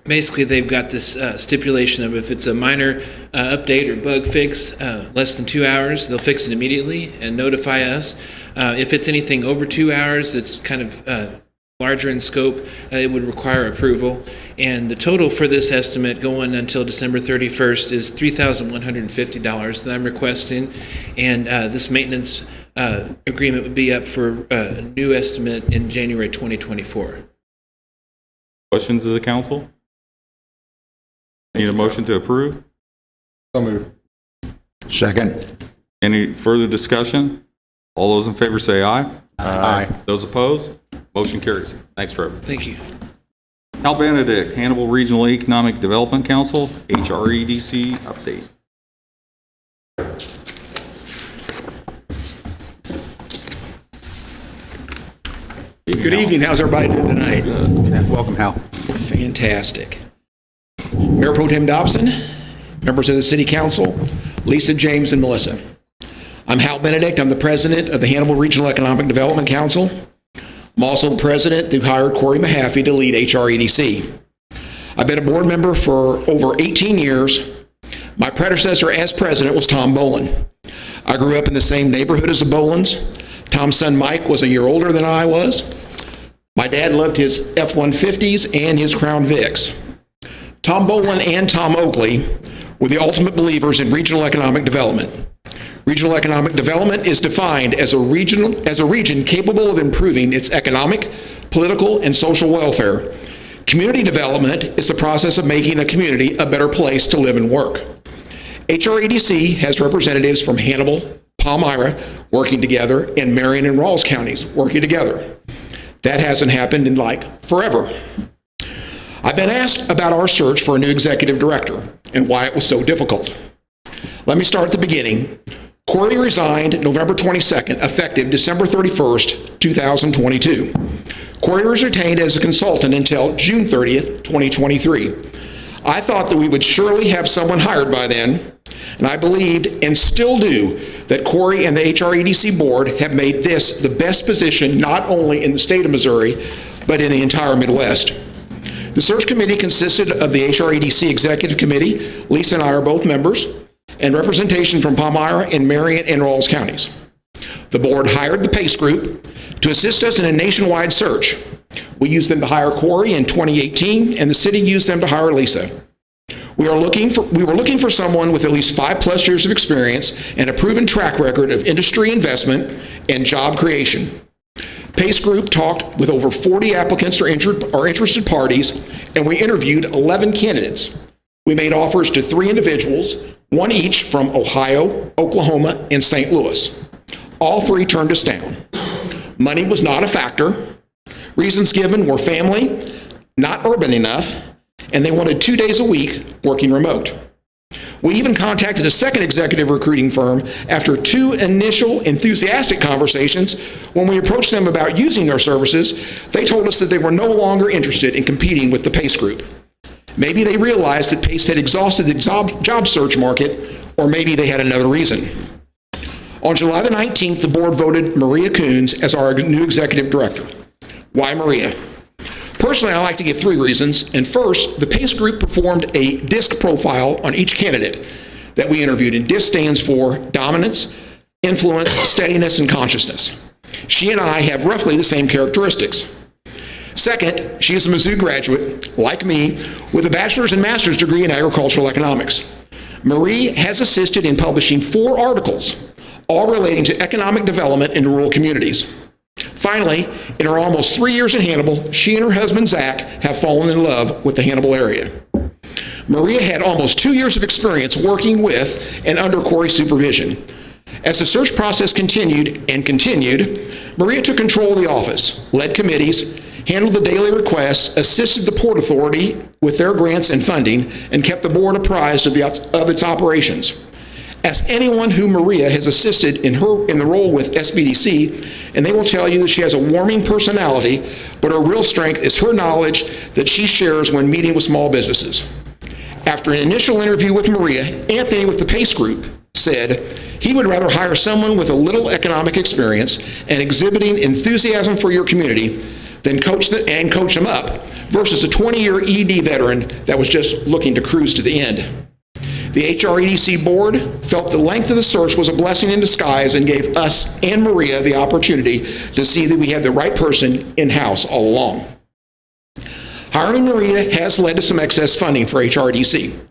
R: basically they've got this stipulation of if it's a minor update or bug fix, less than 2 hours, they'll fix it immediately and notify us. If it's anything over 2 hours that's kind of larger in scope, it would require approval. And the total for this estimate going until December 31st is $3,150 that I'm requesting. And this maintenance agreement would be up for a new estimate in January 2024.
B: Questions of the council? Need a motion to approve?
H: So moved. Second.
B: Any further discussion? All those in favor say aye.
H: Aye.
B: Those opposed? Motion carries. Thanks, Trevor.
R: Thank you.
B: Hal Benedict, Hannibal Regional Economic Development Council, HREDC update.
S: Good evening. How's everybody doing tonight?
H: Good. Welcome, Hal.
S: Fantastic. Mayor Pro Tem Dobson, members of the City Council, Lisa, James, and Melissa. I'm Hal Benedict. I'm the president of the Hannibal Regional Economic Development Council. I'm also the president who hired Corey Mahaffey to lead HREDC. I've been a board member for over 18 years. My predecessor as president was Tom Boland. I grew up in the same neighborhood as the Bolans. Tom's son Mike was a year older than I was. My dad loved his F-150s and his Crown Vics. Tom Boland and Tom Oakley were the ultimate believers in regional economic development. Regional economic development is defined as a region capable of improving its economic, political, and social welfare. Community development is the process of making a community a better place to live and work. HREDC has representatives from Hannibal, Palmyra working together, and Marion and Rawls counties working together. That hasn't happened in like forever. I've been asked about our search for a new executive director and why it was so difficult. Let me start at the beginning. Corey resigned November 22nd, effective December 31st, 2022. Corey was retained as a consultant until June 30th, 2023. I thought that we would surely have someone hired by then, and I believed, and still do, that Corey and the HREDC board have made this the best position not only in the state of Missouri, but in the entire Midwest. The search committee consisted of the HREDC Executive Committee, Lisa and I are both members, and representation from Palmyra and Marion and Rawls counties. The board hired the PACE group to assist us in a nationwide search. We used them to hire Corey in 2018, and the city used them to hire Lisa. We were looking for someone with at least 5+ years of experience and a proven track record of industry investment and job creation. PACE Group talked with over 40 applicants or interested parties, and we interviewed 11 candidates. We made offers to 3 individuals, one each from Ohio, Oklahoma, and St. Louis. All 3 turned us down. Money was not a factor. Reasons given were family, not urban enough, and they wanted 2 days a week working remote. We even contacted a second executive recruiting firm after 2 initial enthusiastic conversations. When we approached them about using their services, they told us that they were no longer interested in competing with the PACE group. Maybe they realized that PACE had exhausted the job search market, or maybe they had another reason. On July the 19th, the board voted Maria Coons as our new executive director. Why Maria? Personally, I like to give 3 reasons. And first, the PACE group performed a DISC profile on each candidate. that we interviewed, and DIS stands for Dominance, Influence, Steadiness, and Consciousness. She and I have roughly the same characteristics. Second, she is a Mizzou graduate, like me, with a bachelor's and master's degree in agricultural economics. Marie has assisted in publishing 4 articles, all relating to economic development in rural communities. Finally, in her almost 3 years in Hannibal, she and her husband, Zach, have fallen in love with the Hannibal area. Maria had almost 2 years of experience working with and under quarry supervision. As the search process continued, Maria took control of the office, led committees, handled the daily requests, assisted the Port Authority with their grants and funding, and kept the board apprised of its operations. Ask anyone who Maria has assisted in the role with SBDC, and they will tell you that she has a warming personality, but her real strength is her knowledge that she shares when meeting with small businesses. After an initial interview with Maria, Anthony with the PACE Group said he would rather hire someone with a little economic experience and exhibiting enthusiasm for your community than coach them up versus a 20-year ED veteran that was just looking to cruise to the end. The HREDC board felt the length of the search was a blessing in disguise and gave us and Maria the opportunity to see that we had the right person in-house all along. Hiring Maria has led to some excess funding for HRDC.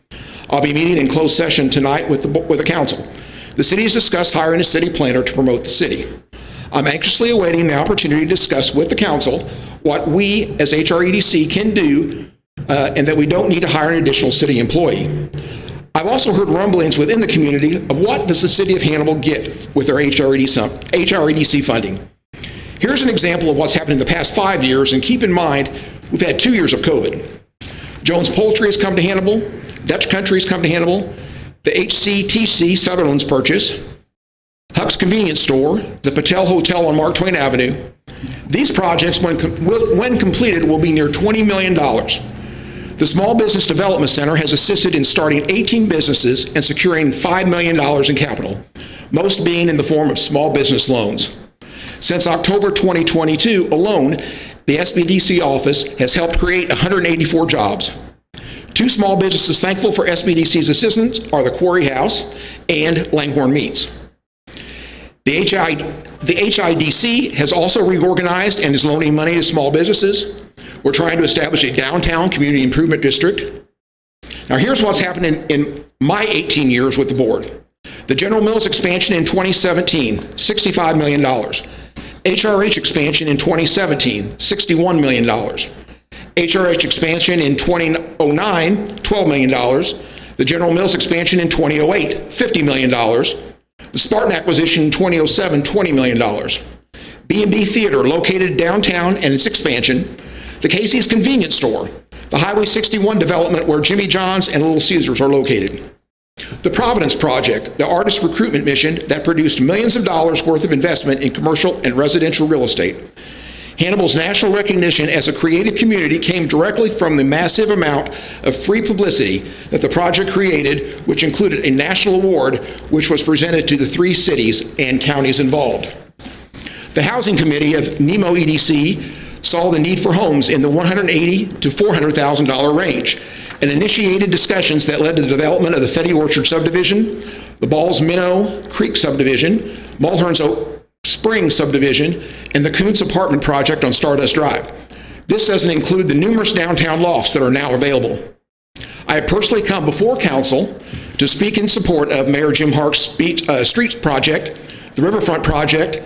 S: I'll be meeting in closed session tonight with the council. The city has discussed hiring a city planner to promote the city. I'm anxiously awaiting the opportunity to discuss with the council what we as HREDC can do and that we don't need to hire an additional city employee. I've also heard rumblings within the community of what does the city of Hannibal get with their HREDC funding. Here's an example of what's happened in the past 5 years, and keep in mind, we've had 2 years of COVID. Jones Poultry has come to Hannibal, Dutch Country has come to Hannibal, the HCTC Sutherland's purchase, Huck's Convenience Store, the Patel Hotel on Mark Twain Avenue. These projects, when completed, will be near $20 million. The Small Business Development Center has assisted in starting 18 businesses and securing $5 million in capital, most being in the form of small business loans. Since October 2022 alone, the SBDC office has helped create 184 jobs. 2 small businesses thankful for SBDC's assistance are the Quarry House and Langhorne Meats. The HIDC has also reorganized and is loaning money to small businesses. We're trying to establish a downtown community improvement district. Now here's what's happened in my 18 years with the board. The General Mills expansion in 2017, $65 million. HRH expansion in 2017, $61 million. HRH expansion in 2009, $12 million. The General Mills expansion in 2008, $50 million. The Spartan acquisition in 2007, $20 million. B&B Theater located downtown and its expansion. The Casey's Convenience Store. The Highway 61 development where Jimmy John's and Little Caesars are located. The Providence Project, the artist recruitment mission that produced millions of dollars worth of investment in commercial and residential real estate. Hannibal's national recognition as a creative community came directly from the massive amount of free publicity that the project created, which included a national award which was presented to the 3 cities and counties involved. The Housing Committee of NEMO EDC saw the need for homes in the $180,000 to $400,000 range and initiated discussions that led to the development of the Fetty Orchard subdivision, the Balls Minnow Creek subdivision, Mulhern's Oak Springs subdivision, and the Kuntz apartment project on Stardust Drive. This doesn't include the numerous downtown lofts that are now available. I have personally come before council to speak in support of Mayor Jim Hark's streets project, the Riverfront project,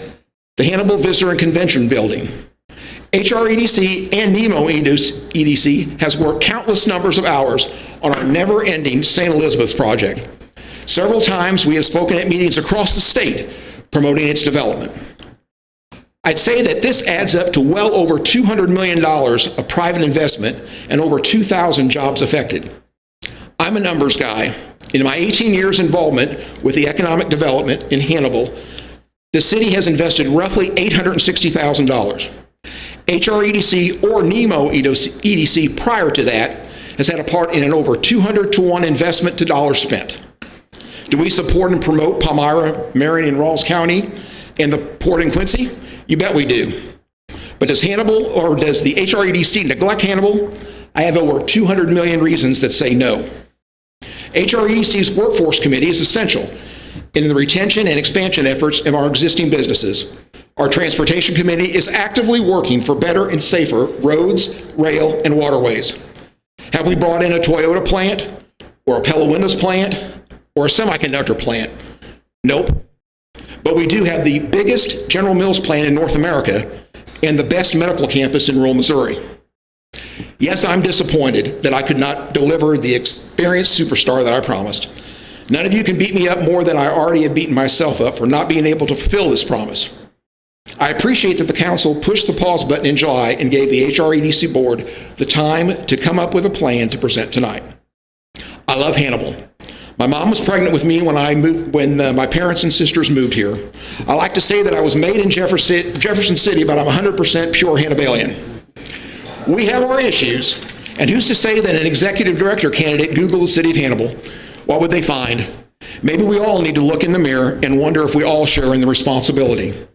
S: the Hannibal Visitor and Convention Building. HREDC and NEMO EDC has worked countless numbers of hours on our never-ending St. Elizabeth's project. Several times we have spoken at meetings across the state promoting its development. I'd say that this adds up to well over $200 million of private investment and over 2,000 jobs affected. I'm a numbers guy. In my 18 years involvement with the economic development in Hannibal, the city has invested roughly $860,000. HREDC or NEMO EDC prior to that has had a part in an over 200-to-1 investment to dollars spent. Do we support and promote Palmyra, Marion, and Rawls County and the port in Quincy? You bet we do. But does Hannibal or does the HREDC neglect Hannibal? I have over 200 million reasons that say no. HREDC's Workforce Committee is essential in the retention and expansion efforts of our existing businesses. Our Transportation Committee is actively working for better and safer roads, rail, and waterways. Have we brought in a Toyota plant, or a Pella Windows plant, or a semiconductor plant? Nope. But we do have the biggest General Mills plant in North America and the best medical campus in rural Missouri. Yes, I'm disappointed that I could not deliver the experienced superstar that I promised. None of you can beat me up more than I already have beaten myself up for not being able to fulfill this promise. I appreciate that the council pushed the pause button in July and gave the HREDC board the time to come up with a plan to present tonight. I love Hannibal. My mom was pregnant with me when my parents and sisters moved here. I like to say that I was made in Jefferson City, but I'm 100% pure Hannibalian. We have our issues, and who's to say that an executive director candidate Googled the city of Hannibal? What would they find? Maybe we all need to look in the mirror and wonder if we all share in the responsibility.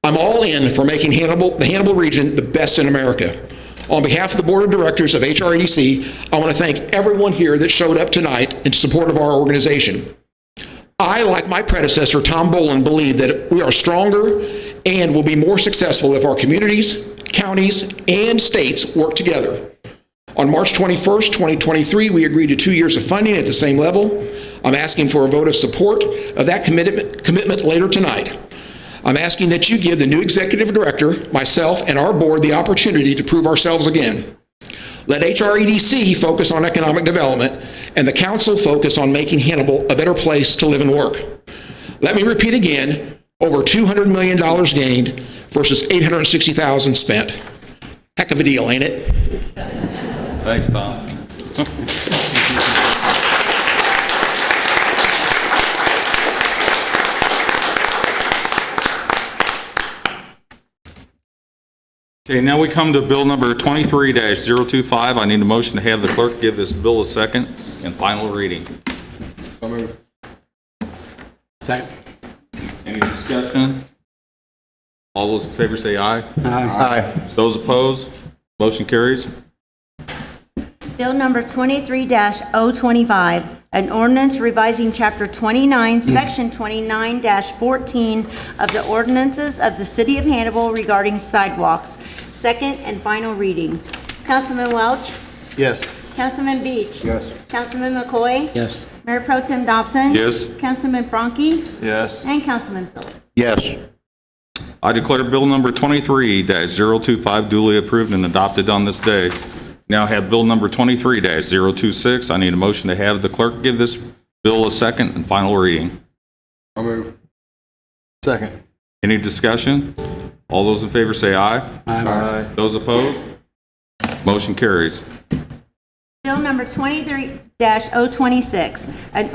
S: I'm all in for making the Hannibal region the best in America. On behalf of the board of directors of HREDC, I want to thank everyone here that showed up tonight in support of our organization. I, like my predecessor, Tom Bolin, believe that we are stronger and will be more successful if our communities, counties, and states work together. On March 21st, 2023, we agreed to 2 years of funding at the same level. I'm asking for a vote of support of that commitment later tonight. I'm asking that you give the new executive director, myself, and our board the opportunity to prove ourselves again. Let HREDC focus on economic development and the council focus on making Hannibal a better place to live and work. Let me repeat again, over $200 million gained versus $860,000 spent. Heck of a deal, ain't it?
B: Thanks, Tom. Okay, now we come to bill number 23-025. I need a motion to have the clerk give this bill a second and final reading.
D: So moved.
N: Second.
B: Any discussion? All those in favor say aye.
N: Aye.
B: Those opposed? Motion carries.
C: Bill number 23-025, an ordinance revising Chapter 29, Section 29-14 of the ordinances of the City of Hannibal regarding sidewalks. Second and final reading. Councilman Welch?
F: Yes.
C: Councilman Beach?
D: Yes.
C: Councilman McCoy?
N: Yes.
C: Mayor Pro Tem Dobson?
B: Yes.
C: Councilman Franke?
A: Yes.
C: And Councilman Phillips?
H: Yes.
B: I declare bill number 23-025 duly approved and adopted on this day. Now have bill number 23-026. I need a motion to have the clerk give this bill a second and final reading.
D: I'll move.
F: Second.
B: Any discussion? All those in favor say aye.
D: Aye.
B: Those opposed? Motion carries.
C: Bill number 23-026, an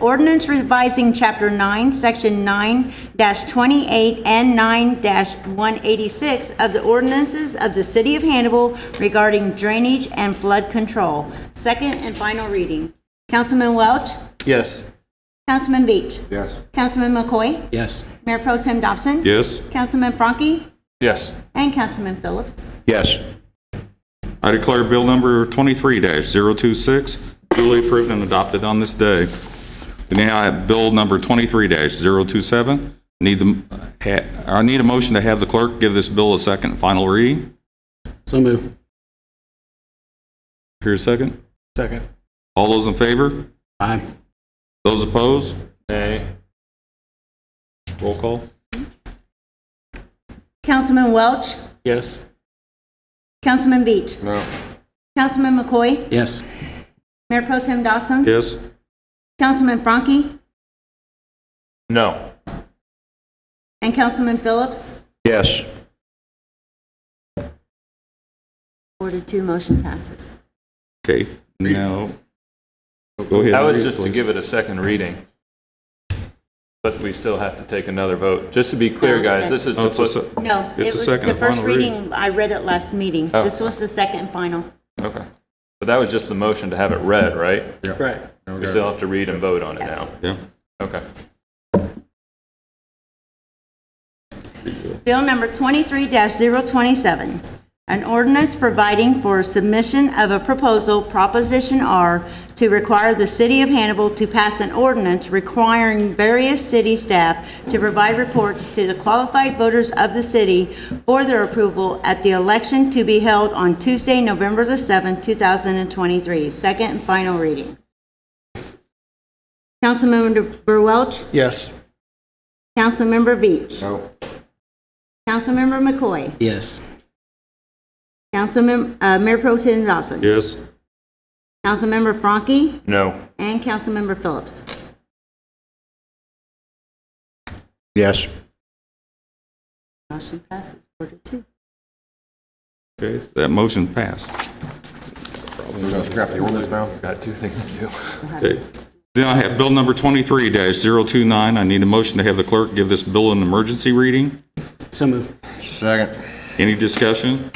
C: ordinance revising Chapter 9, Section 9-28 and 9-186 of the ordinances of the City of Hannibal regarding drainage and flood control. Second and final reading. Councilman Welch?
F: Yes.
C: Councilman Beach?
D: Yes.
C: Councilman McCoy?
N: Yes.
C: Mayor Pro Tem Dobson?
B: Yes.
C: Councilman Franke?
A: Yes.
C: And Councilman Phillips?
H: Yes.
B: I declare bill number 23-026 duly approved and adopted on this day. We now have bill number 23-027. I need a motion to have the clerk give this bill a second and final reading.
N: So move.
B: Here a second.
F: Second.
B: All those in favor?
N: Aye.
B: Those opposed?
A: Nay.
B: Roll call.
C: Councilman Welch?
F: Yes.
C: Councilman Beach?
D: No.
C: Councilman McCoy?
N: Yes.
C: Mayor Pro Tem Dawson?
B: Yes.
C: Councilman Franke?
A: No.
C: And Councilman Phillips?
H: Yes.
C: 4-2, motion passes.
B: Okay. Now, go ahead.
A: That was
B: read,
A: just to
B: please.
A: give it a second reading. But we still have to take another vote. Just to be clear, guys, this is to put...
C: No, it
B: It's a
C: was
B: second
C: the
B: and
C: first
B: final reading.
C: reading, I read it last meeting.
A: Oh.
C: This was the second and final.
A: Okay. But that was just the motion to have it read, right?
F: Right.
A: We still have to read and vote on it
C: Yes.
A: now.
B: Yeah.
A: Okay.
C: Bill number 23-027, An ordinance providing for submission of a proposal, Proposition R, to require the City of Hannibal to pass an ordinance requiring various city staff to provide reports to the qualified voters of the city for their approval at the election to be held on Tuesday, November the 7th, 2023. Second and final reading. Councilmember Welch?
F: Yes.
C: Councilmember Beach?
D: No.
C: Councilmember McCoy?
N: Yes.
C: Mayor Pro Tem Dobson?
B: Yes.
C: Councilmember Franke?
A: No.
C: And Councilmember Phillips?
H: Yes.
C: Motion passes 4-2.
B: Okay, that motion passed.
D: We're gonna scrap the ordinance now?
A: Got two things to do.
B: Okay. Then I have bill number 23-029. I need a motion to have the clerk give this bill an emergency reading.
N: So move.
D: Second.
B: Any discussion?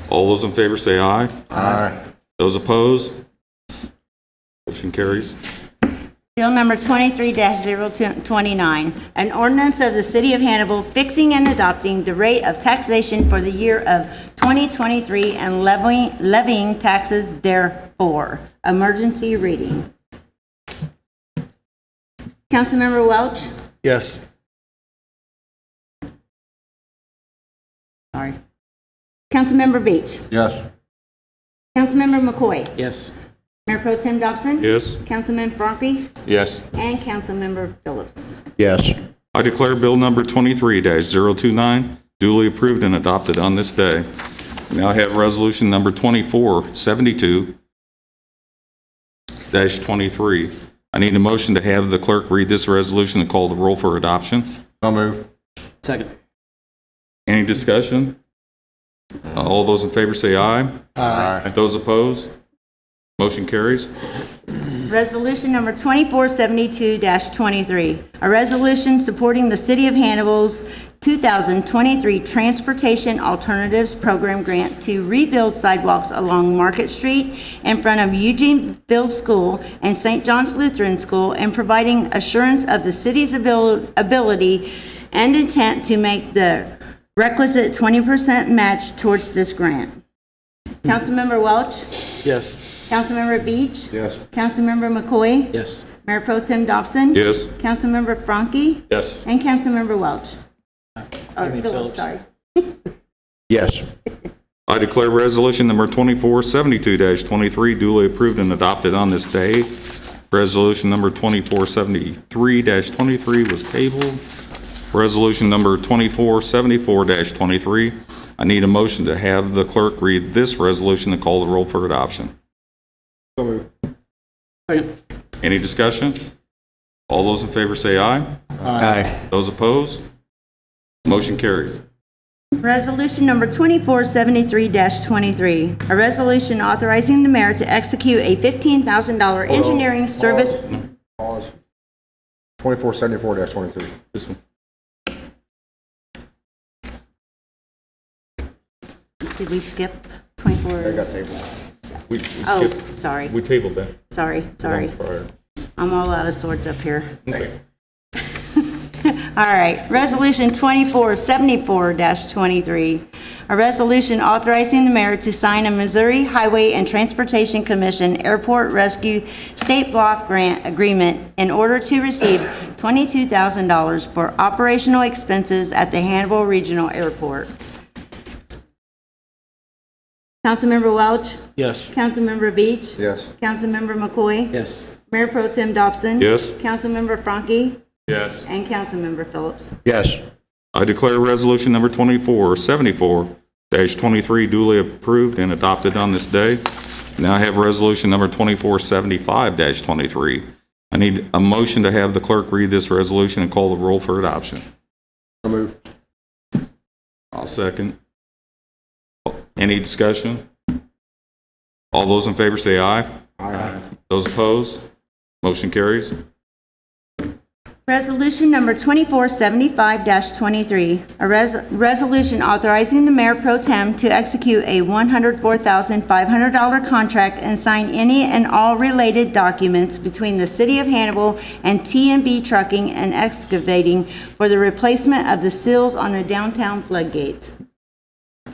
B: All those in favor say aye.
D: Aye.
B: Those opposed? Motion carries.
C: Bill number 23-029, an ordinance of the City of Hannibal fixing and adopting the rate of taxation for the year of 2023 and levying taxes therefore. Emergency reading. Councilmember Welch?
F: Yes.
C: Sorry. Councilmember Beach?
D: Yes.
C: Councilmember McCoy?
N: Yes.
C: Mayor Pro Tem Dobson?
B: Yes.
C: Councilman Franke?
A: Yes.
C: And Councilmember Phillips?
H: Yes.
B: I declare bill number 23-029 duly approved and adopted on this day. Now I have resolution number 2472-23. I need a motion to have the clerk read this resolution and call the roll for adoption.
D: I'll move.
N: Second.
B: Any discussion? All those in favor say aye.
D: Aye.
B: Those opposed? Motion carries.
C: Resolution number 2472-23, a resolution supporting the City of Hannibal's 2023 Transportation Alternatives Program grant to rebuild sidewalks along Market Street in front of Eugene Field School and St. John's Lutheran School, and providing assurance of the city's ability and intent to make the requisite 20% match towards this grant. Councilmember Welch?
F: Yes.
C: Councilmember Beach?
D: Yes.
C: Councilmember McCoy?
N: Yes.
C: Mayor Pro Tem Dobson?
B: Yes.
C: Councilmember Franke?
A: Yes.
C: And Councilmember Welch?
F: mean
C: Phillips,
F: Phillips.
C: sorry.
H: Yes.
B: I declare resolution number 2472-23 duly approved and adopted on this day. Resolution number 2473-23 was tabled. Resolution number 2474-23. I need a motion to have the clerk read this resolution and call the roll for adoption.
D: So move.
N: Second.
B: Any discussion? All those in favor say aye.
H: Aye.
B: Those opposed? Motion carries.
C: Resolution number 2473-23, a resolution authorizing the mayor to execute a $15,000 engineering service.
D: Pause. 2474-23.
B: This one.
C: Did we skip 24?
D: They got tabled.
B: We
C: Oh,
B: skipped.
C: sorry,
B: We tabled that.
C: sorry.
B: Prior.
C: I'm all out of sorts up here.
B: Okay.
C: All right, Resolution 2474-23, a resolution authorizing the mayor to sign a Missouri Highway and Transportation Commission Airport Rescue State Block Grant Agreement in order to receive $22,000 for operational expenses at the Hannibal Regional Airport. Councilmember Welch?
F: Yes.
C: Councilmember Beach?
D: Yes.
C: Councilmember McCoy?
N: Yes.
C: Mayor Pro Tem Dobson?
B: Yes.
C: Councilmember Franke?
A: Yes.
C: And Councilmember Phillips?
H: Yes.
B: I declare resolution number 2474-23 duly approved and adopted on this day. Now I have resolution number 2475-23. I need a motion to have the clerk read this resolution and call the roll for adoption.
D: So move.
B: I'll second. Any discussion? All those in favor say aye.
D: Aye.
B: Those opposed? Motion carries.
C: Resolution number 2475-23, a resolution authorizing the mayor pro tem to execute a $104,500 contract and sign any and all related documents between the City of Hannibal and T&B Trucking and Excavating for the replacement of the seals on the downtown floodgates.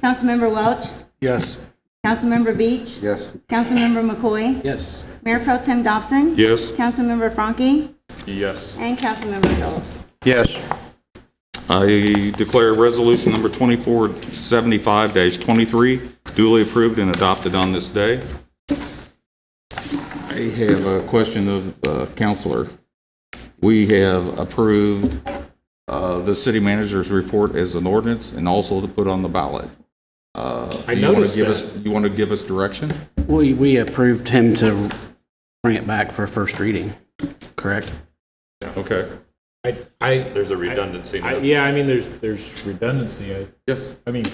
C: Councilmember Welch,
F: Yes.
C: Councilmember Beach,
D: Yes.
C: Councilmember McCoy,
N: Yes.
C: Mayor Pro Tem Dobson,
B: Yes.
C: Councilmember Franke,
B: Yes.
C: and Councilmember Phillips.
H: Yes.
B: I declare resolution number 2475-23 duly approved and adopted on this day. I have a question of Counselor. We have approved the city manager's report as an ordinance and also to put on the ballot.
M: I noticed that.
B: You want to give us direction?
N: We approved him to bring it back for first reading, correct?
B: Okay.
M: There's a redundancy. Yeah, I mean, there's redundancy.
B: Yes.
M: I mean,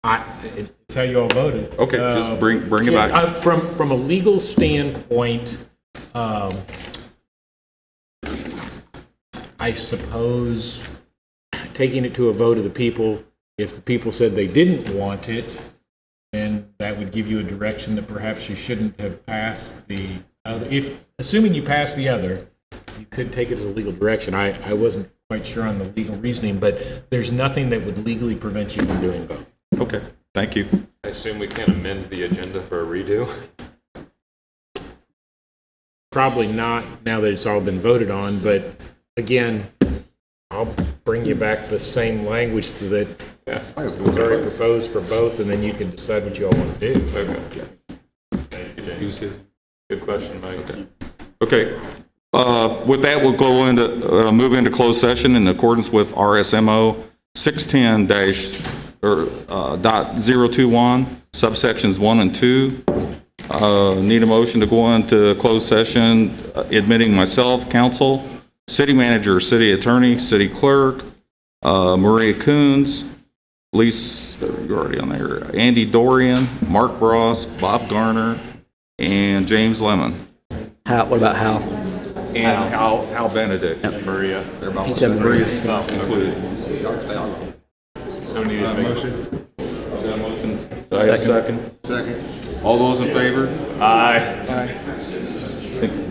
M: it's how you all voted.
B: Okay, just bring it back.
M: From a legal standpoint, I suppose taking it to a vote of the people, if the people said they didn't want it, then that would give you a direction that perhaps you shouldn't have passed the other. Assuming you pass the other, you could take it as a legal direction. I wasn't quite sure on the legal reasoning, but there's nothing that would legally prevent you from doing both.
B: Okay, thank you.
A: I assume we can't amend the agenda for a redo?
M: Probably not now that it's all been voted on, but again, I'll bring you back the same language that was already proposed for both, and then you can decide what you all want to do.
A: Okay. Thank you, James. Good question, Mike.
B: Okay. With that, we'll go into, move into closed session in accordance with RSMO 610-.021, subsections 1 and 2. Need a motion to go into closed session, admitting myself, counsel, city manager, city attorney, city clerk, Maria Coons, Lisa, you're already on there, Andy Dorian, Mark Ross, Bob Garner, and James Lemon.
N: What about Hal?
B: And Hal Benedict.
A: Maria.
N: He said
B: Maria's included.
A: So need to make
B: Motion. Is that a motion? Do I have a second?
D: Second.
B: All those in favor?
A: Aye.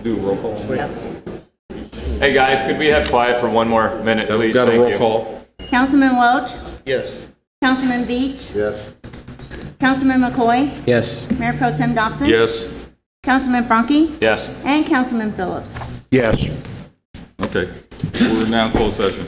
B: Do a roll call.
A: Hey, guys, could we have quiet for one more minute, please?
B: Got a
A: Thank
B: roll
A: you.
B: call.
C: Councilman Welch,
F: Yes.
C: Councilman Beach,
D: Yes.
C: Councilman McCoy,
N: Yes.
C: Mayor Pro Tem Dobson,
B: Yes.
C: Councilman Franke,
A: Yes.
C: and Councilman Phillips.
H: Yes.
B: Okay. We're now in closed session.